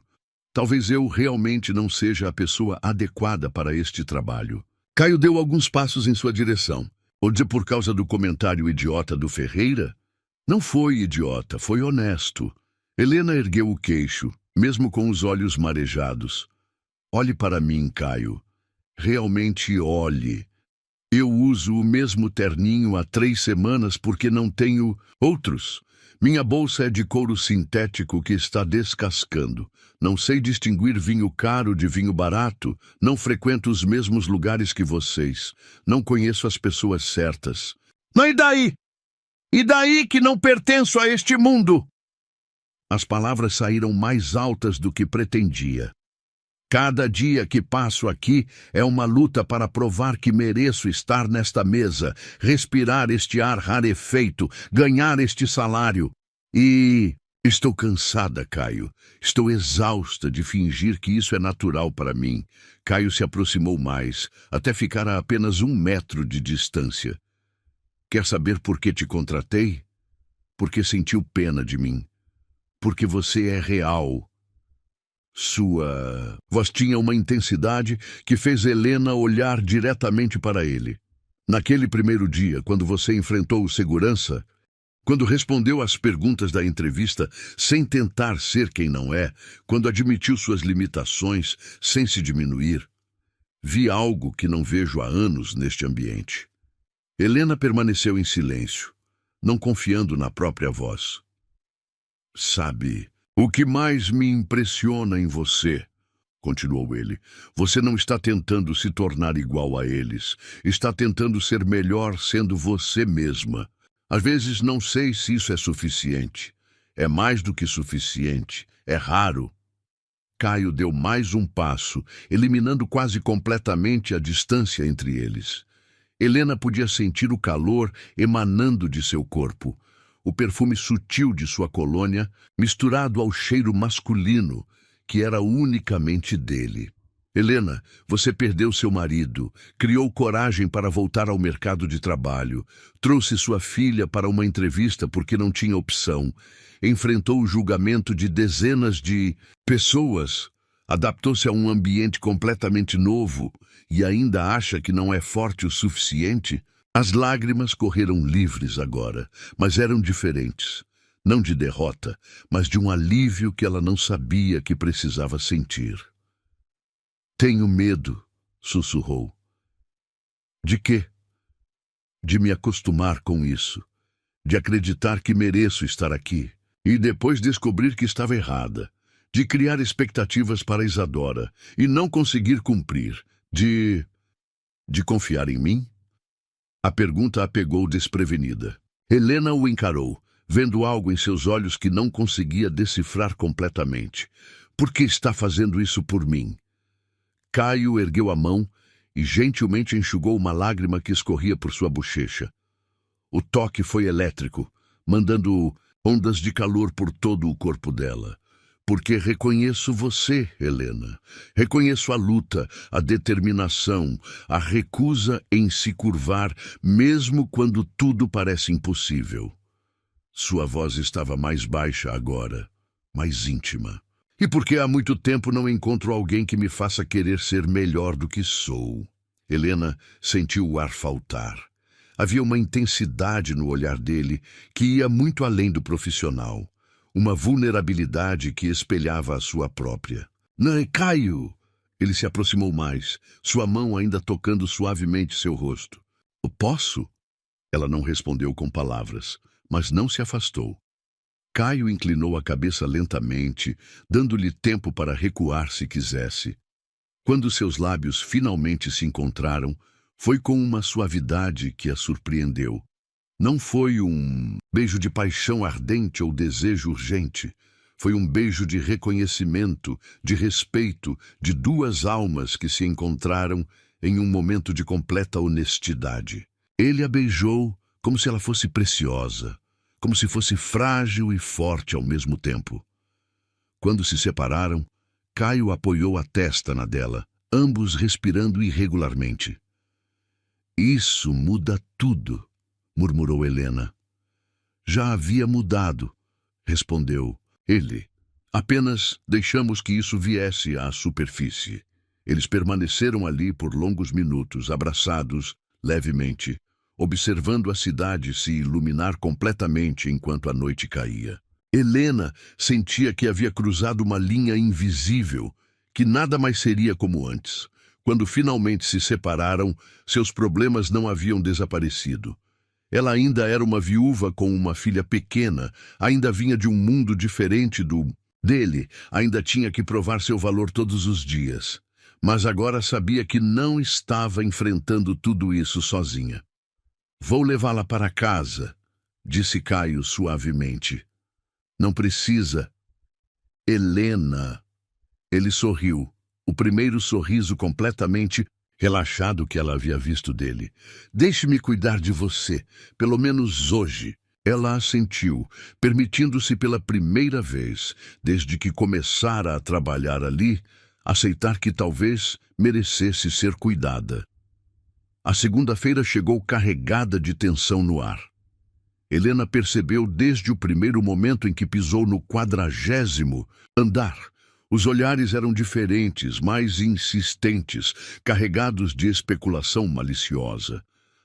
Talvez eu realmente não seja a pessoa adequada para este trabalho." Caio deu alguns passos em sua direção. Ou de por causa do comentário idiota do Ferreira? Não foi idiota, foi honesto. Helena ergueu o queixo, mesmo com os olhos marejados. "Olhe para mim, Caio. Realmente olhe. Eu uso o mesmo terninho há 3 semanas porque não tenho outros. Minha bolsa é de couro sintético que está descascando. Não sei distinguir vinho caro de vinho barato. Não frequento os mesmos lugares que vocês. Não conheço as pessoas certas." "Mas e daí? E daí que não pertenço a este mundo?" As palavras saíram mais altas do que pretendia. "Cada dia que passo aqui é uma luta para provar que mereço estar nesta mesa, respirar este ar rarefeito, ganhar este salário. E estou cansada, Caio. Estou exausta de fingir que isso é natural para mim." Caio se aproximou mais, até ficar a apenas 1 metro de distância. "Quer saber por que te contratei? Porque sentiu pena de mim. Porque você é real." Sua voz tinha uma intensidade que fez Helena olhar diretamente para ele. "Naquele primeiro dia, quando você enfrentou o segurança, quando respondeu às perguntas da entrevista sem tentar ser quem não é, quando admitiu suas limitações sem se diminuir, vi algo que não vejo há anos neste ambiente." Helena permaneceu em silêncio, não confiando na própria voz. "Sabe, o que mais me impressiona em você", continuou ele, "você não está tentando se tornar igual a eles. Está tentando ser melhor sendo você mesma. Às vezes não sei se isso é suficiente. É mais do que suficiente. É raro." Caio deu mais um passo, eliminando quase completamente a distância entre eles. Helena podia sentir o calor emanando de seu corpo. O perfume sutil de sua colônia, misturado ao cheiro masculino, que era unicamente dele. "Helena, você perdeu seu marido, criou coragem para voltar ao mercado de trabalho, trouxe sua filha para uma entrevista porque não tinha opção, enfrentou o julgamento de dezenas de pessoas, adaptou-se a um ambiente completamente novo e ainda acha que não é forte o suficiente?" As lágrimas correram livres agora, mas eram diferentes. Não de derrota, mas de um alívio que ela não sabia que precisava sentir. "Tenho medo", sussurrou. "De quê?" de me acostumar com isso, de acreditar que mereço estar aqui, e depois descobrir que estava errada, de criar expectativas para Isadora e não conseguir cumprir, de confiar em mim? A pergunta a pegou desprevenida. Helena o encarou, vendo algo em seus olhos que não conseguia decifrar completamente. Por que está fazendo isso por mim? Caio ergueu a mão e gentilmente enxugou uma lágrima que escorria por sua bochecha. O toque foi elétrico, mandando ondas de calor por todo o corpo dela. Porque reconheço você, Helena. Reconheço a luta, a determinação, a recusa em se curvar, mesmo quando tudo parece impossível. Sua voz estava mais baixa agora, mais íntima. E porque há muito tempo não encontro alguém que me faça querer ser melhor do que sou. Helena sentiu o ar faltar. Havia uma intensidade no olhar dele que ia muito além do profissional. Uma vulnerabilidade que espelhava a sua própria. Não, Caio! Ele se aproximou mais, sua mão ainda tocando suavemente seu rosto. Posso? Ela não respondeu com palavras, mas não se afastou. Caio inclinou a cabeça lentamente, dando-lhe tempo para recuar se quisesse. Quando seus lábios finalmente se encontraram, foi com uma suavidade que a surpreendeu. Não foi um beijo de paixão ardente ou desejo urgente. Foi um beijo de reconhecimento, de respeito, de duas almas que se encontraram em um momento de completa honestidade. Ele a beijou como se ela fosse preciosa, como se fosse frágil e forte ao mesmo tempo. Quando se separaram, Caio apoiou a testa na dela, ambos respirando irregularmente. Isso muda tudo, murmurou Helena. Já havia mudado, respondeu ele. Apenas deixamos que isso viesse à superfície. Eles permaneceram ali por longos minutos, abraçados, levemente, observando a cidade se iluminar completamente enquanto a noite caía. Helena sentia que havia cruzado uma linha invisível, que nada mais seria como antes. Quando finalmente se separaram, seus problemas não haviam desaparecido. Ela ainda era uma viúva com uma filha pequena, ainda vinha de um mundo diferente dele, ainda tinha que provar seu valor todos os dias. Mas agora sabia que não estava enfrentando tudo isso sozinha. Vou levá-la para casa, disse Caio suavemente. Não precisa. Helena. Ele sorriu, o primeiro sorriso completamente relaxado que ela havia visto dele. Deixe-me cuidar de você, pelo menos hoje. Ela assentiu, permitindo-se pela primeira vez, desde que começara a trabalhar ali, aceitar que talvez merecesse ser cuidada. A segunda-feira chegou carregada de tensão no ar. Helena percebeu desde o primeiro momento em que pisou no 40º andar. Os olhares eram diferentes, mais insistentes, carregados de especulação maliciosa.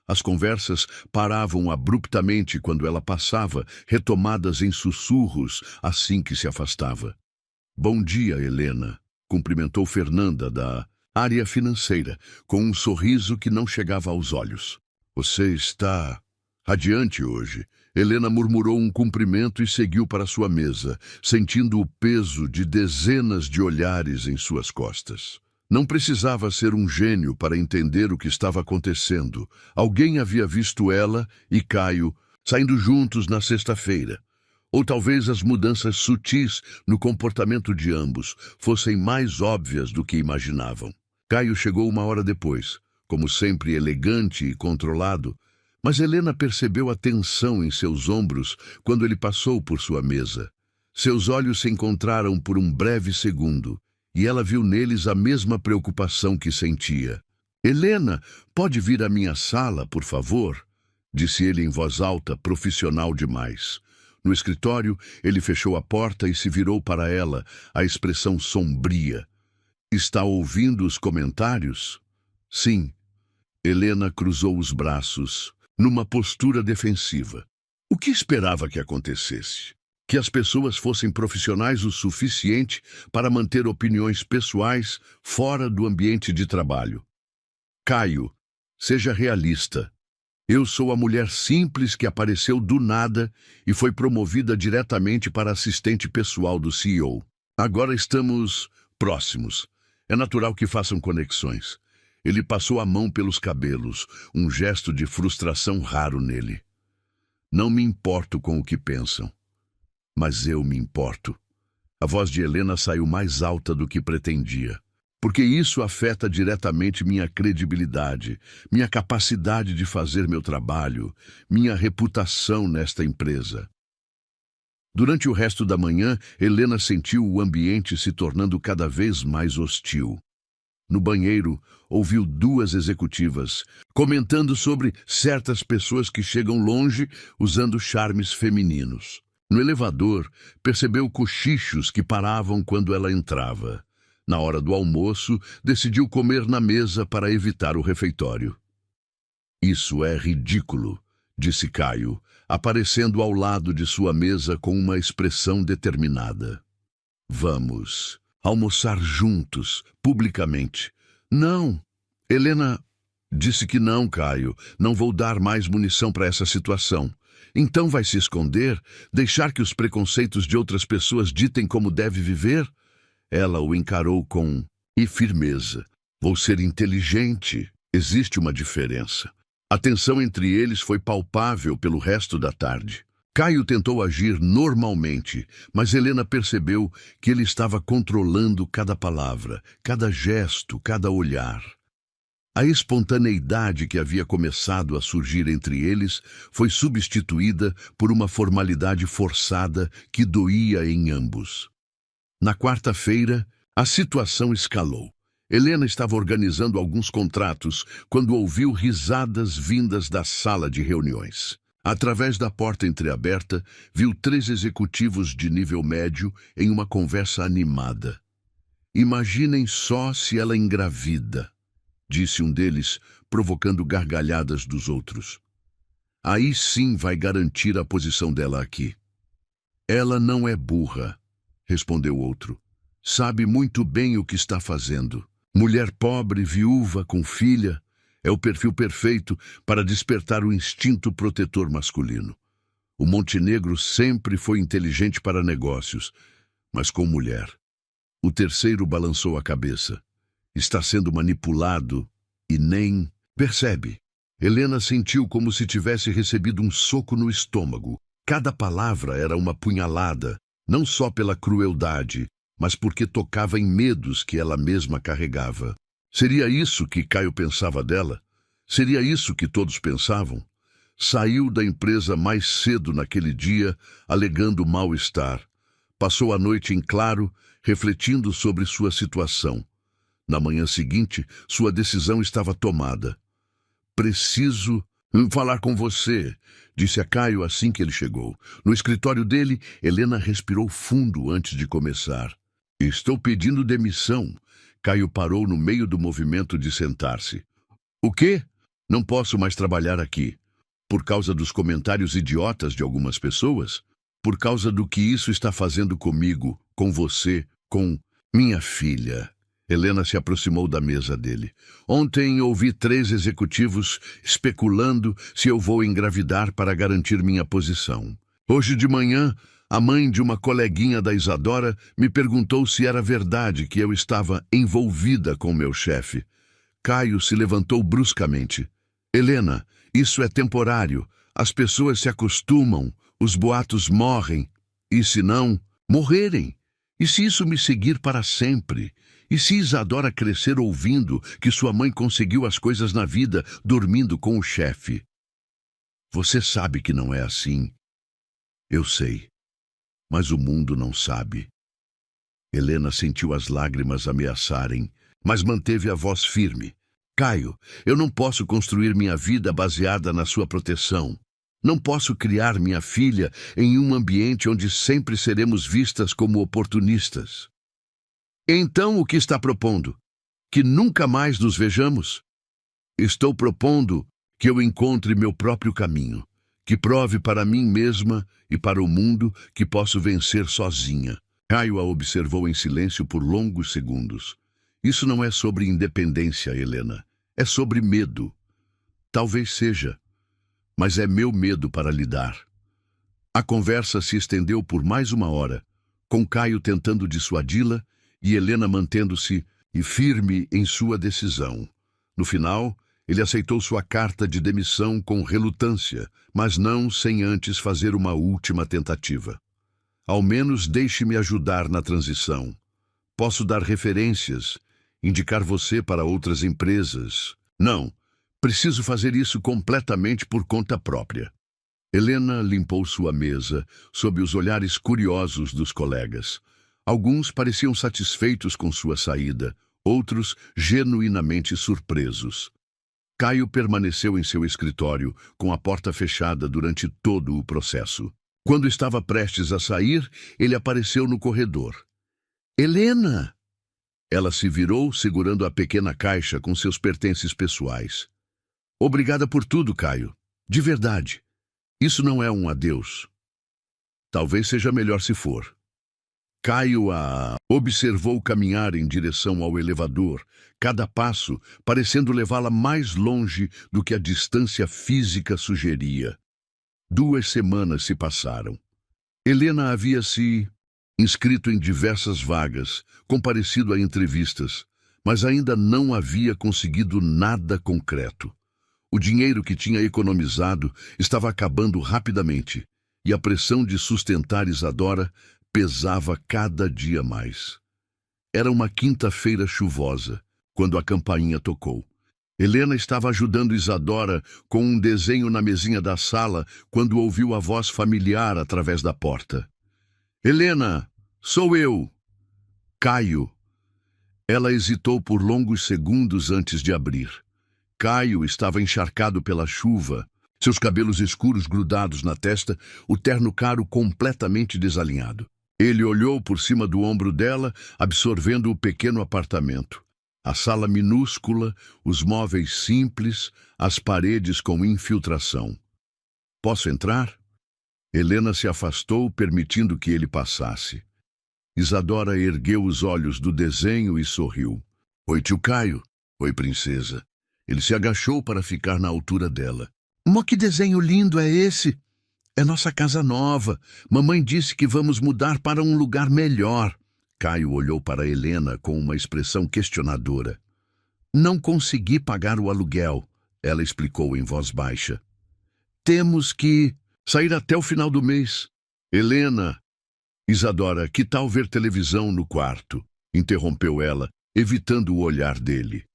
As conversas paravam abruptamente quando ela passava, retomadas em sussurros assim que se afastava. Bom dia, Helena, cumprimentou Fernanda da área financeira, com um sorriso que não chegava aos olhos. Você está radiante hoje. Helena murmurou um cumprimento e seguiu para sua mesa, sentindo o peso de dezenas de olhares em suas costas. Não precisava ser um gênio para entender o que estava acontecendo. Alguém havia visto ela e Caio saindo juntos na sexta-feira. Ou talvez as mudanças sutis no comportamento de ambos fossem mais óbvias do que imaginavam. Caio chegou uma hora depois, como sempre elegante e controlado, mas Helena percebeu a tensão em seus ombros quando ele passou por sua mesa. Seus olhos se encontraram por um breve segundo, e ela viu neles a mesma preocupação que sentia. Helena, pode vir à minha sala, por favor? Disse ele em voz alta, profissional demais. No escritório, ele fechou a porta e se virou para ela, a expressão sombria. Está ouvindo os comentários? Sim. Helena cruzou os braços, numa postura defensiva. O que esperava que acontecesse? Que as pessoas fossem profissionais o suficiente para manter opiniões pessoais fora do ambiente de trabalho. Caio, seja realista. Eu sou a mulher simples que apareceu do nada e foi promovida diretamente para assistente pessoal do CEO. Agora estamos próximos. É natural que façam conexões. Ele passou a mão pelos cabelos, um gesto de frustração raro nele. Não me importo com o que pensam, mas eu me importo. A voz de Helena saiu mais alta do que pretendia. Porque isso afeta diretamente minha credibilidade, minha capacidade de fazer meu trabalho, minha reputação nesta empresa. Durante o resto da manhã, Helena sentiu o ambiente se tornando cada vez mais hostil. No banheiro, ouviu duas executivas comentando sobre certas pessoas que chegam longe usando charmes femininos. No elevador, percebeu cochichos que paravam quando ela entrava. Na hora do almoço, decidiu comer na mesa para evitar o refeitório. Isso é ridículo, disse Caio, aparecendo ao lado de sua mesa com uma expressão determinada. Vamos almoçar juntos, publicamente. Não, Helena disse que não, Caio. Não vou dar mais munição para essa situação. Então vai se esconder? Deixar que os preconceitos de outras pessoas ditem como deve viver? Ela o encarou com firmeza. Vou ser inteligente. Existe uma diferença. A tensão entre eles foi palpável pelo resto da tarde. Caio tentou agir normalmente, mas Helena percebeu que ele estava controlando cada palavra, cada gesto, cada olhar. A espontaneidade que havia começado a surgir entre eles foi substituída por uma formalidade forçada que doía em ambos. Na quarta-feira, a situação escalou. Helena estava organizando alguns contratos quando ouviu risadas vindas da sala de reuniões. Através da porta entreaberta, viu 3 executivos de nível médio em uma conversa animada. Imaginem só se ela engravida, disse um deles, provocando gargalhadas dos outros. Aí sim vai garantir a posição dela aqui. Ela não é burra, respondeu outro. Sabe muito bem o que está fazendo. Mulher pobre, viúva, com filha, é o perfil perfeito para despertar o instinto protetor masculino. O Montenegro sempre foi inteligente para negócios, mas com mulher. O terceiro balançou a cabeça. Está sendo manipulado e nem percebe. Helena sentiu como se tivesse recebido um soco no estômago. Cada palavra era uma punhalada, não só pela crueldade, mas porque tocava em medos que ela mesma carregava. Seria isso que Caio pensava dela? Seria isso que todos pensavam? Saiu da empresa mais cedo naquele dia, alegando mal-estar. Passou a noite em claro, refletindo sobre sua situação. Na manhã seguinte, sua decisão estava tomada. Preciso falar com você, disse a Caio assim que ele chegou. No escritório dele, Helena respirou fundo antes de começar. Estou pedindo demissão. Caio parou no meio do movimento de sentar-se. O quê? Não posso mais trabalhar aqui. Por causa dos comentários idiotas de algumas pessoas? Por causa do que isso está fazendo comigo, com você, com minha filha. Helena se aproximou da mesa dele. Ontem ouvi 3 executivos especulando se eu vou engravidar para garantir minha posição. Hoje de manhã, a mãe de uma coleguinha da Isadora me perguntou se era verdade que eu estava envolvida com meu chefe. Caio se levantou bruscamente. Helena, isso é temporário. As pessoas se acostumam, os boatos morrem. E se não, morrerem? E se isso me seguir para sempre? E se Isadora crescer ouvindo que sua mãe conseguiu as coisas na vida dormindo com o chefe? Você sabe que não é assim. Eu sei. Mas o mundo não sabe. Helena sentiu as lágrimas ameaçarem, mas manteve a voz firme. Caio, eu não posso construir minha vida baseada na sua proteção. Não posso criar minha filha em um ambiente onde sempre seremos vistas como oportunistas. Então o que está propondo? Que nunca mais nos vejamos? Estou propondo que eu encontre meu próprio caminho, que prove para mim mesma e para o mundo que posso vencer sozinha. Caio a observou em silêncio por longos segundos. Isso não é sobre independência, Helena. É sobre medo. Talvez seja. mas é meu medo para lidar. A conversa se estendeu por mais 1 hora, com Caio tentando dissuadi-la e Helena mantendo-se firme em sua decisão. No final, ele aceitou sua carta de demissão com relutância, mas não sem antes fazer uma última tentativa. Ao menos deixe-me ajudar na transição. Posso dar referências, indicar você para outras empresas. Não, preciso fazer isso completamente por conta própria. Helena limpou sua mesa, sob os olhares curiosos dos colegas. Alguns pareciam satisfeitos com sua saída, outros genuinamente surpresos. Caio permaneceu em seu escritório, com a porta fechada durante todo o processo. Quando estava prestes a sair, ele apareceu no corredor. Helena! Ela se virou, segurando a pequena caixa com seus pertences pessoais. Obrigada por tudo, Caio. De verdade. Isso não é um adeus. Talvez seja melhor se for. Caio a observou caminhar em direção ao elevador, cada passo parecendo levá-la mais longe do que a distância física sugeria. 2 semanas se passaram. Helena havia se inscrito em diversas vagas, comparecido a entrevistas, mas ainda não havia conseguido nada concreto. O dinheiro que tinha economizado estava acabando rapidamente, e a pressão de sustentar Isadora pesava cada dia mais. Era uma quinta-feira chuvosa, quando a campainha tocou. Helena estava ajudando Isadora com um desenho na mesinha da sala quando ouviu a voz familiar através da porta. Helena, sou eu. Caio. Ela hesitou por longos segundos antes de abrir. Caio estava encharcado pela chuva, seus cabelos escuros grudados na testa, o terno caro completamente desalinhado. Ele olhou por cima do ombro dela, absorvendo o pequeno apartamento. A sala minúscula, os móveis simples, as paredes com infiltração. Posso entrar? Helena se afastou, permitindo que ele passasse. Isadora ergueu os olhos do desenho e sorriu. Oi, tio Caio. Oi, princesa. Ele se agachou para ficar na altura dela. Que desenho lindo é esse? É nossa casa nova. Mamãe disse que vamos mudar para um lugar melhor. Caio olhou para Helena com uma expressão questionadora. Não consegui pagar o aluguel, ela explicou em voz baixa. Temos que sair até o final do mês. Helena. Isadora, que tal ver televisão no quarto? Interrompeu ela, evitando o olhar dele.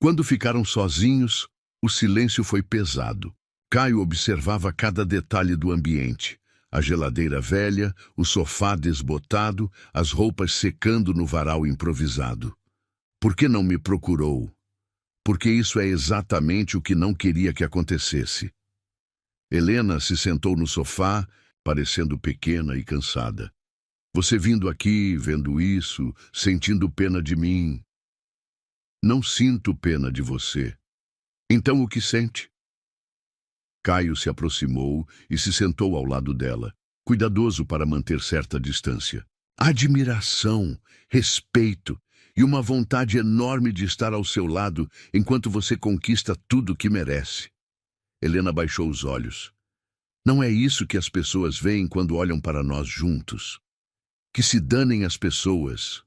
Quando ficaram sozinhos, o silêncio foi pesado. Caio observava cada detalhe do ambiente. A geladeira velha, o sofá desbotado, as roupas secando no varal improvisado. Por que não me procurou? Porque isso é exatamente o que não queria que acontecesse. Helena se sentou no sofá, parecendo pequena e cansada. Você vindo aqui, vendo isso, sentindo pena de mim. Não sinto pena de você. Então o que sente? Caio se aproximou e se sentou ao lado dela, cuidadoso para manter certa distância. Admiração, respeito e uma vontade enorme de estar ao seu lado enquanto você conquista tudo o que merece. Helena baixou os olhos. Não é isso que as pessoas veem quando olham para nós juntos. Que se danem as pessoas.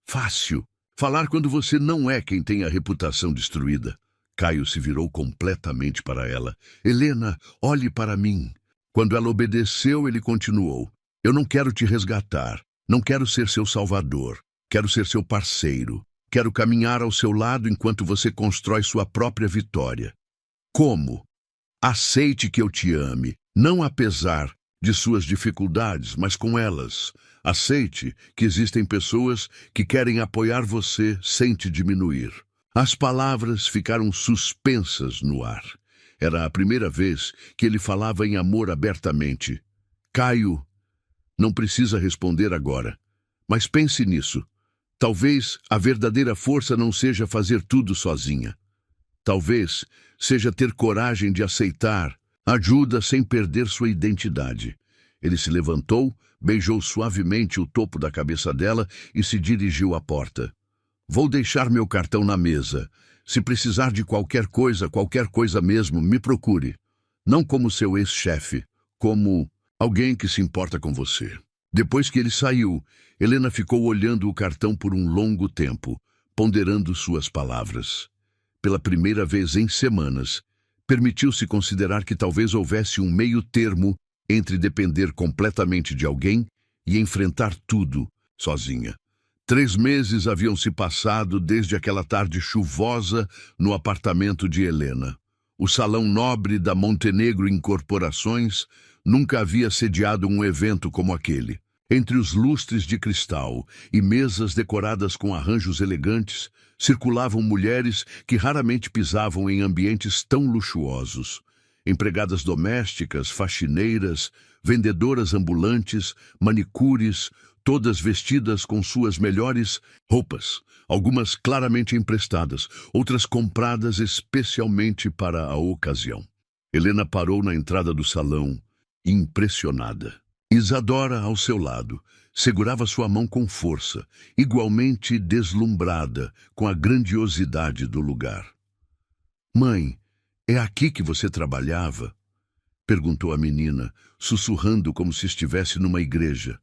Fácil. Falar quando você não é quem tem a reputação destruída. Caio se virou completamente para ela. Helena, olhe para mim. Quando ela obedeceu, ele continuou. Eu não quero te resgatar. Não quero ser seu salvador. Quero ser seu parceiro. Quero caminhar ao seu lado enquanto você constrói sua própria vitória. Como? Aceite que eu te ame, não apesar de suas dificuldades, mas com elas. Aceite que existem pessoas que querem apoiar você sem te diminuir. As palavras ficaram suspensas no ar. Era a primeira vez que ele falava em amor abertamente. Caio, não precisa responder agora, mas pense nisso. Talvez a verdadeira força não seja fazer tudo sozinha. Talvez seja ter coragem de aceitar ajuda sem perder sua identidade. Ele se levantou, beijou suavemente o topo da cabeça dela e se dirigiu à porta. Vou deixar meu cartão na mesa. Se precisar de qualquer coisa mesmo, me procure. Não como seu ex-chefe, como alguém que se importa com você. Depois que ele saiu, Helena ficou olhando o cartão por um longo tempo, ponderando suas palavras. Pela primeira vez em semanas, permitiu-se considerar que talvez houvesse um meio termo entre depender completamente de alguém e enfrentar tudo sozinha. 3 meses haviam se passado desde aquela tarde chuvosa no apartamento de Helena. O Salão Nobre da Montenegro Incorporações nunca havia sediado um evento como aquele. Entre os lustres de cristal e mesas decoradas com arranjos elegantes, circulavam mulheres que raramente pisavam em ambientes tão luxuosos. Empregadas domésticas, faxineiras, vendedoras ambulantes, manicures, todas vestidas com suas melhores roupas, algumas claramente emprestadas, outras compradas especialmente para a ocasião. Helena parou na entrada do salão, impressionada. Isadora, ao seu lado, segurava sua mão com força, igualmente deslumbrada com a grandiosidade do lugar. "Mãe, é aqui que você trabalhava?" perguntou a menina, sussurrando como se estivesse numa igreja.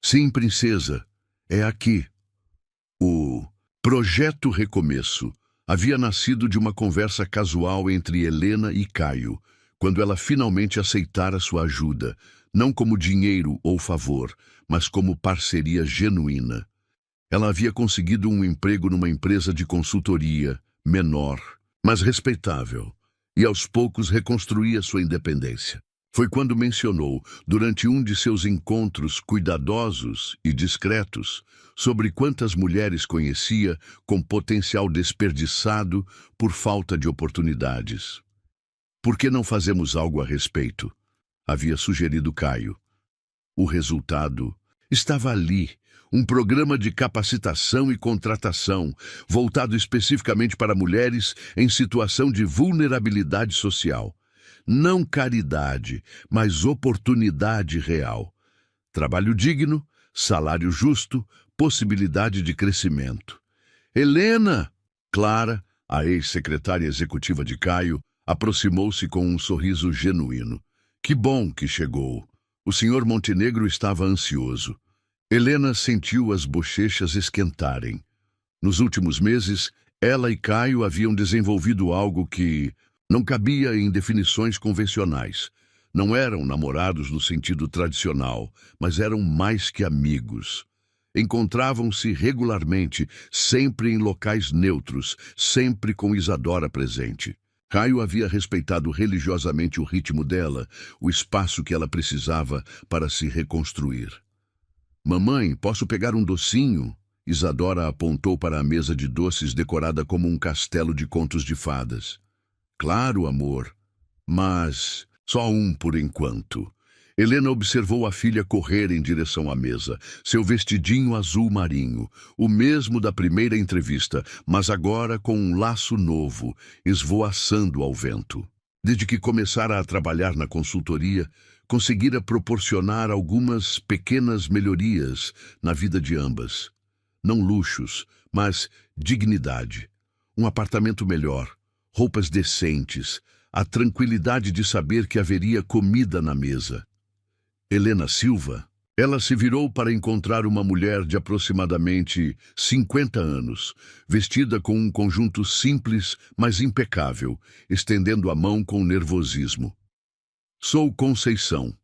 "Sim, princesa, é aqui." O Projeto Recomeço havia nascido de uma conversa casual entre Helena e Caio, quando ela finalmente aceitara sua ajuda, não como dinheiro ou favor, mas como parceria genuína. Ela havia conseguido um emprego numa empresa de consultoria, menor, mas respeitável, e aos poucos reconstruía sua independência. Foi quando mencionou, durante um de seus encontros cuidadosos e discretos, sobre quantas mulheres conhecia com potencial desperdiçado por falta de oportunidades. "Por que não fazemos algo a respeito?" havia sugerido Caio. O resultado estava ali, um programa de capacitação e contratação, voltado especificamente para mulheres em situação de vulnerabilidade social. Não caridade, mas oportunidade real. Trabalho digno, salário justo, possibilidade de crescimento. "Helena!" Clara, a ex-secretária executiva de Caio, aproximou-se com um sorriso genuíno. "Que bom que chegou." O senhor Montenegro estava ansioso. Helena sentiu as bochechas esquentarem. Nos últimos meses, ela e Caio haviam desenvolvido algo que não cabia em definições convencionais. Não eram namorados no sentido tradicional, mas eram mais que amigos. Encontravam-se regularmente, sempre em locais neutros, sempre com Isadora presente. Caio havia respeitado religiosamente o ritmo dela, o espaço que ela precisava para se reconstruir. "Mamãe, posso pegar um docinho?" Isadora apontou para a mesa de doces decorada como um castelo de contos de fadas. "Claro, amor, mas só um por enquanto." Helena observou a filha correr em direção à mesa, seu vestidinho azul marinho, o mesmo da primeira entrevista, mas agora com um laço novo, esvoaçando ao vento. Desde que começara a trabalhar na consultoria, conseguira proporcionar algumas pequenas melhorias na vida de ambas. Não luxos, mas dignidade. Um apartamento melhor, roupas decentes, a tranquilidade de saber que haveria comida na mesa. Helena Silva, ela se virou para encontrar uma mulher de aproximadamente 50 anos, vestida com um conjunto simples, mas impecável, estendendo a mão com nervosismo. "Sou Conceição.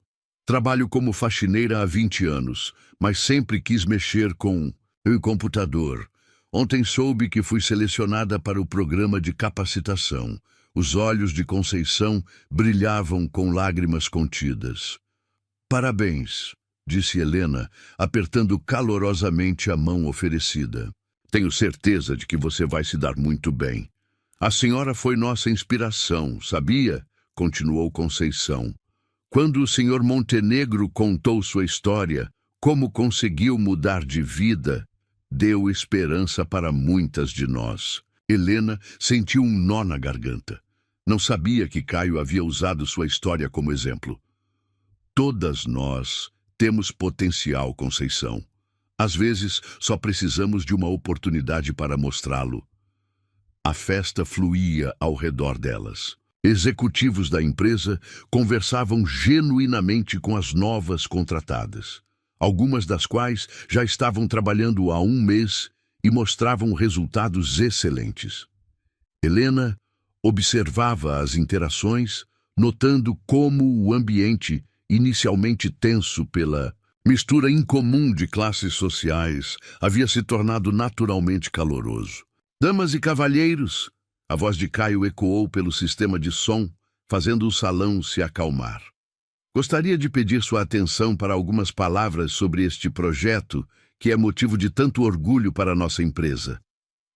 Trabalho como faxineira há 20 anos, mas sempre quis mexer com o computador. Ontem soube que fui selecionada para o programa de capacitação." Os olhos de Conceição brilhavam com lágrimas contidas. "Parabéns", disse Helena, apertando calorosamente a mão oferecida. "Tenho certeza de que você vai se dar muito bem. A senhora foi nossa inspiração, sabia?" continuou Conceição. "Quando o senhor Montenegro contou sua história, como conseguiu mudar de vida, deu esperança para muitas de nós." Helena sentiu um nó na garganta. Não sabia que Caio havia usado sua história como exemplo. "Todas nós temos potencial, Conceição. Às vezes, só precisamos de uma oportunidade para mostrá-lo." A festa fluía ao redor delas. Executivos da empresa conversavam genuinamente com as novas contratadas, algumas das quais já estavam trabalhando há um mês e mostravam resultados excelentes. Helena observava as interações, notando como o ambiente, inicialmente tenso pela mistura incomum de classes sociais, havia se tornado naturalmente caloroso. Damas e cavalheiros, a voz de Caio ecoou pelo sistema de som, fazendo o salão se acalmar. Gostaria de pedir sua atenção para algumas palavras sobre este projeto, que é motivo de tanto orgulho para nossa empresa.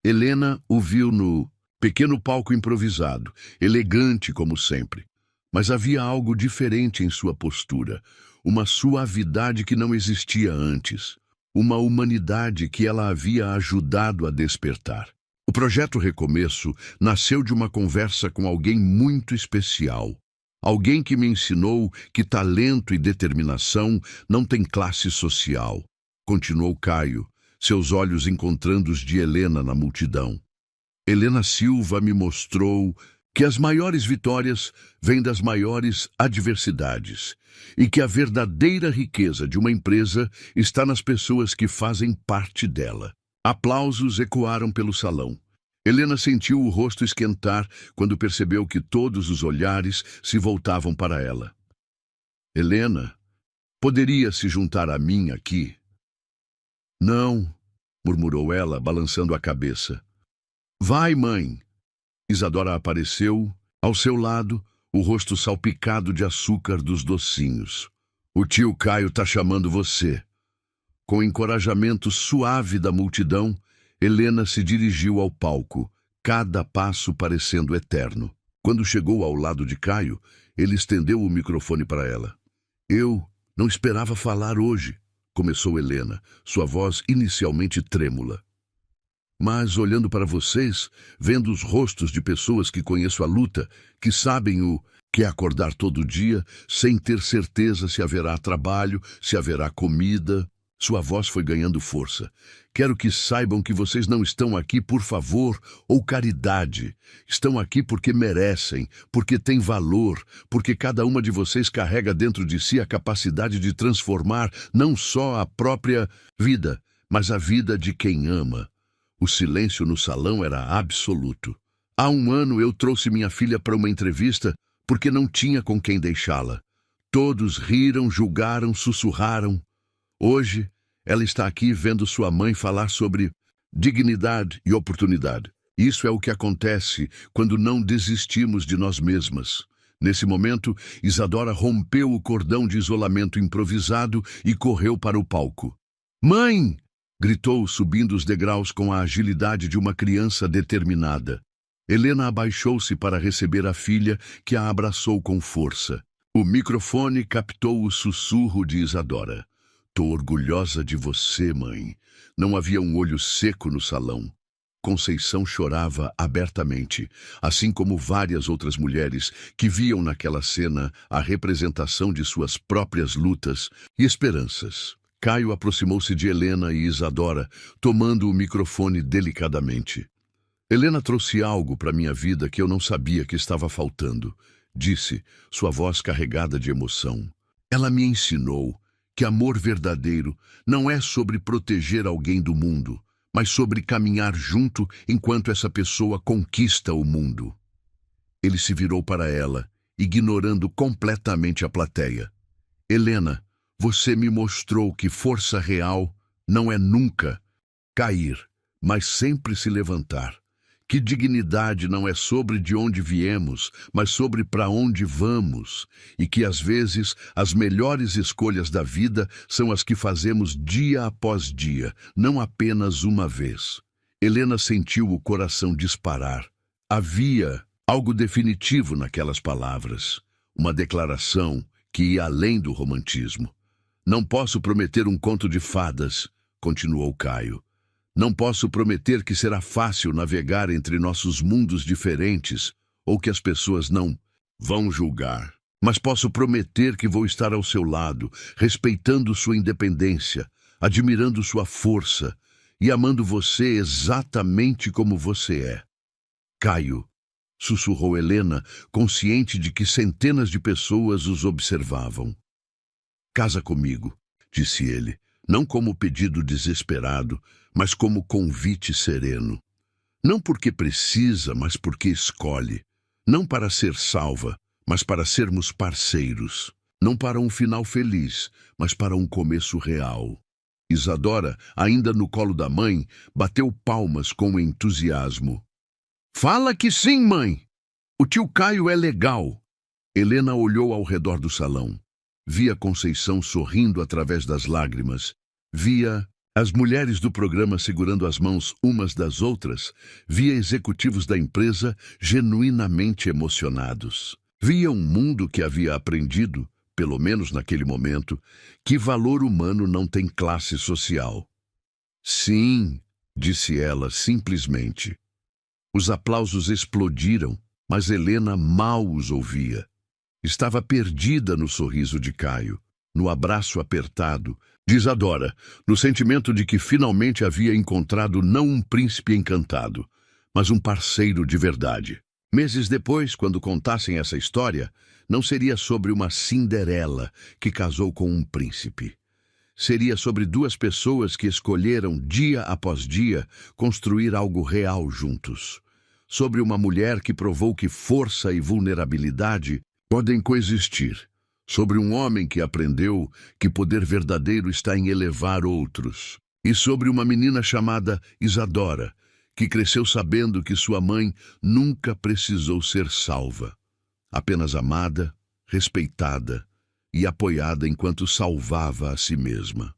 Helena o viu no pequeno palco improvisado, elegante como sempre. Mas havia algo diferente em sua postura, uma suavidade que não existia antes, uma humanidade que ela havia ajudado a despertar. O projeto Recomeço nasceu de uma conversa com alguém muito especial. Alguém que me ensinou que talento e determinação não têm classe social. Continuou Caio, seus olhos encontrando os de Helena na multidão. Helena Silva me mostrou que as maiores vitórias vêm das maiores adversidades e que a verdadeira riqueza de uma empresa está nas pessoas que fazem parte dela. Aplausos ecoaram pelo salão. Helena sentiu o rosto esquentar quando percebeu que todos os olhares se voltavam para ela. Helena, poderia se juntar a mim aqui? Não, murmurou ela, balançando a cabeça. Vai, mãe. Isadora apareceu, ao seu lado, o rosto salpicado de açúcar dos docinhos. O tio Caio tá chamando você. Com o encorajamento suave da multidão, Helena se dirigiu ao palco, cada passo parecendo eterno. Quando chegou ao lado de Caio, ele estendeu o microfone para ela. Eu não esperava falar hoje, começou Helena, sua voz inicialmente trêmula. Mas, olhando para vocês, vendo os rostos de pessoas que conheço a luta, que sabem o que é acordar todo dia, sem ter certeza se haverá trabalho, se haverá comida, sua voz foi ganhando força. Quero que saibam que vocês não estão aqui por favor ou caridade. Estão aqui porque merecem, porque têm valor, porque cada uma de vocês carrega dentro de si a capacidade de transformar não só a própria vida, mas a vida de quem ama. O silêncio no salão era absoluto. Há um ano eu trouxe minha filha para uma entrevista porque não tinha com quem deixá-la. Todos riram, julgaram, sussurraram. Hoje, ela está aqui vendo sua mãe falar sobre dignidade e oportunidade. Isso é o que acontece quando não desistimos de nós mesmas. Nesse momento, Isadora rompeu o cordão de isolamento improvisado e correu para o palco. Mãe! Gritou, subindo os degraus com a agilidade de uma criança determinada. Helena abaixou-se para receber a filha, que a abraçou com força. O microfone captou o sussurro de Isadora. Tô orgulhosa de você, mãe. Não havia um olho seco no salão. Conceição chorava abertamente, assim como várias outras mulheres que viam naquela cena a representação de suas próprias lutas e esperanças. Caio aproximou-se de Helena e Isadora, tomando o microfone delicadamente. Helena trouxe algo para minha vida que eu não sabia que estava faltando, disse, sua voz carregada de emoção. Ela me ensinou que amor verdadeiro não é sobre proteger alguém do mundo, mas sobre caminhar junto enquanto essa pessoa conquista o mundo. Ele se virou para ela, ignorando completamente a plateia. Helena, você me mostrou que força real não é nunca cair, mas sempre se levantar. Que dignidade não é sobre de onde viemos, mas sobre para onde vamos. E que, às vezes, as melhores escolhas da vida são as que fazemos dia após dia, não apenas uma vez. Helena sentiu o coração disparar. Havia algo definitivo naquelas palavras. Uma declaração que ia além do romantismo. Não posso prometer um conto de fadas, continuou Caio. Não posso prometer que será fácil navegar entre nossos mundos diferentes ou que as pessoas não vão julgar. Mas posso prometer que vou estar ao seu lado, respeitando sua independência, admirando sua força e amando você exatamente como você é. Caio, sussurrou Helena, consciente de que centenas de pessoas os observavam. Casa comigo, disse ele, não como pedido desesperado, mas como convite sereno. Não porque precisa, mas porque escolhe. Não para ser salva, mas para sermos parceiros. Não para um final feliz, mas para um começo real. Isadora, ainda no colo da mãe, bateu palmas com entusiasmo. Fala que sim, mãe! O tio Caio é legal! Helena olhou ao redor do salão. Via Conceição sorrindo através das lágrimas. Via as mulheres do programa segurando as mãos umas das outras. Via executivos da empresa genuinamente emocionados. Via um mundo que havia aprendido, pelo menos naquele momento, que valor humano não tem classe social. Sim, disse ela simplesmente. Os aplausos explodiram, mas Helena mal os ouvia. Estava perdida no sorriso de Caio, no abraço apertado de Isadora, no sentimento de que finalmente havia encontrado não um príncipe encantado, mas um parceiro de verdade. Meses depois, quando contassem essa história, não seria sobre uma Cinderela que casou com um príncipe. Seria sobre duas pessoas que escolheram, dia após dia, construir algo real juntos. Sobre uma mulher que provou que força e vulnerabilidade podem coexistir. Sobre um homem que aprendeu que poder verdadeiro está em elevar outros. E sobre uma menina chamada Isadora, que cresceu sabendo que sua mãe nunca precisou ser salva. Apenas amada, respeitada e apoiada enquanto salvava a si mesma.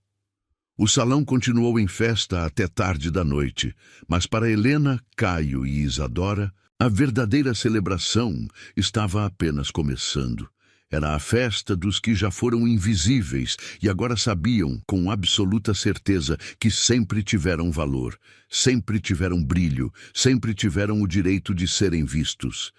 O salão continuou em festa até tarde da noite, mas para Helena, Caio e Isadora, a verdadeira celebração estava apenas começando. Era a festa dos que já foram invisíveis e agora sabiam, com absoluta certeza, que sempre tiveram valor, sempre tiveram brilho, sempre tiveram o direito de serem vistos.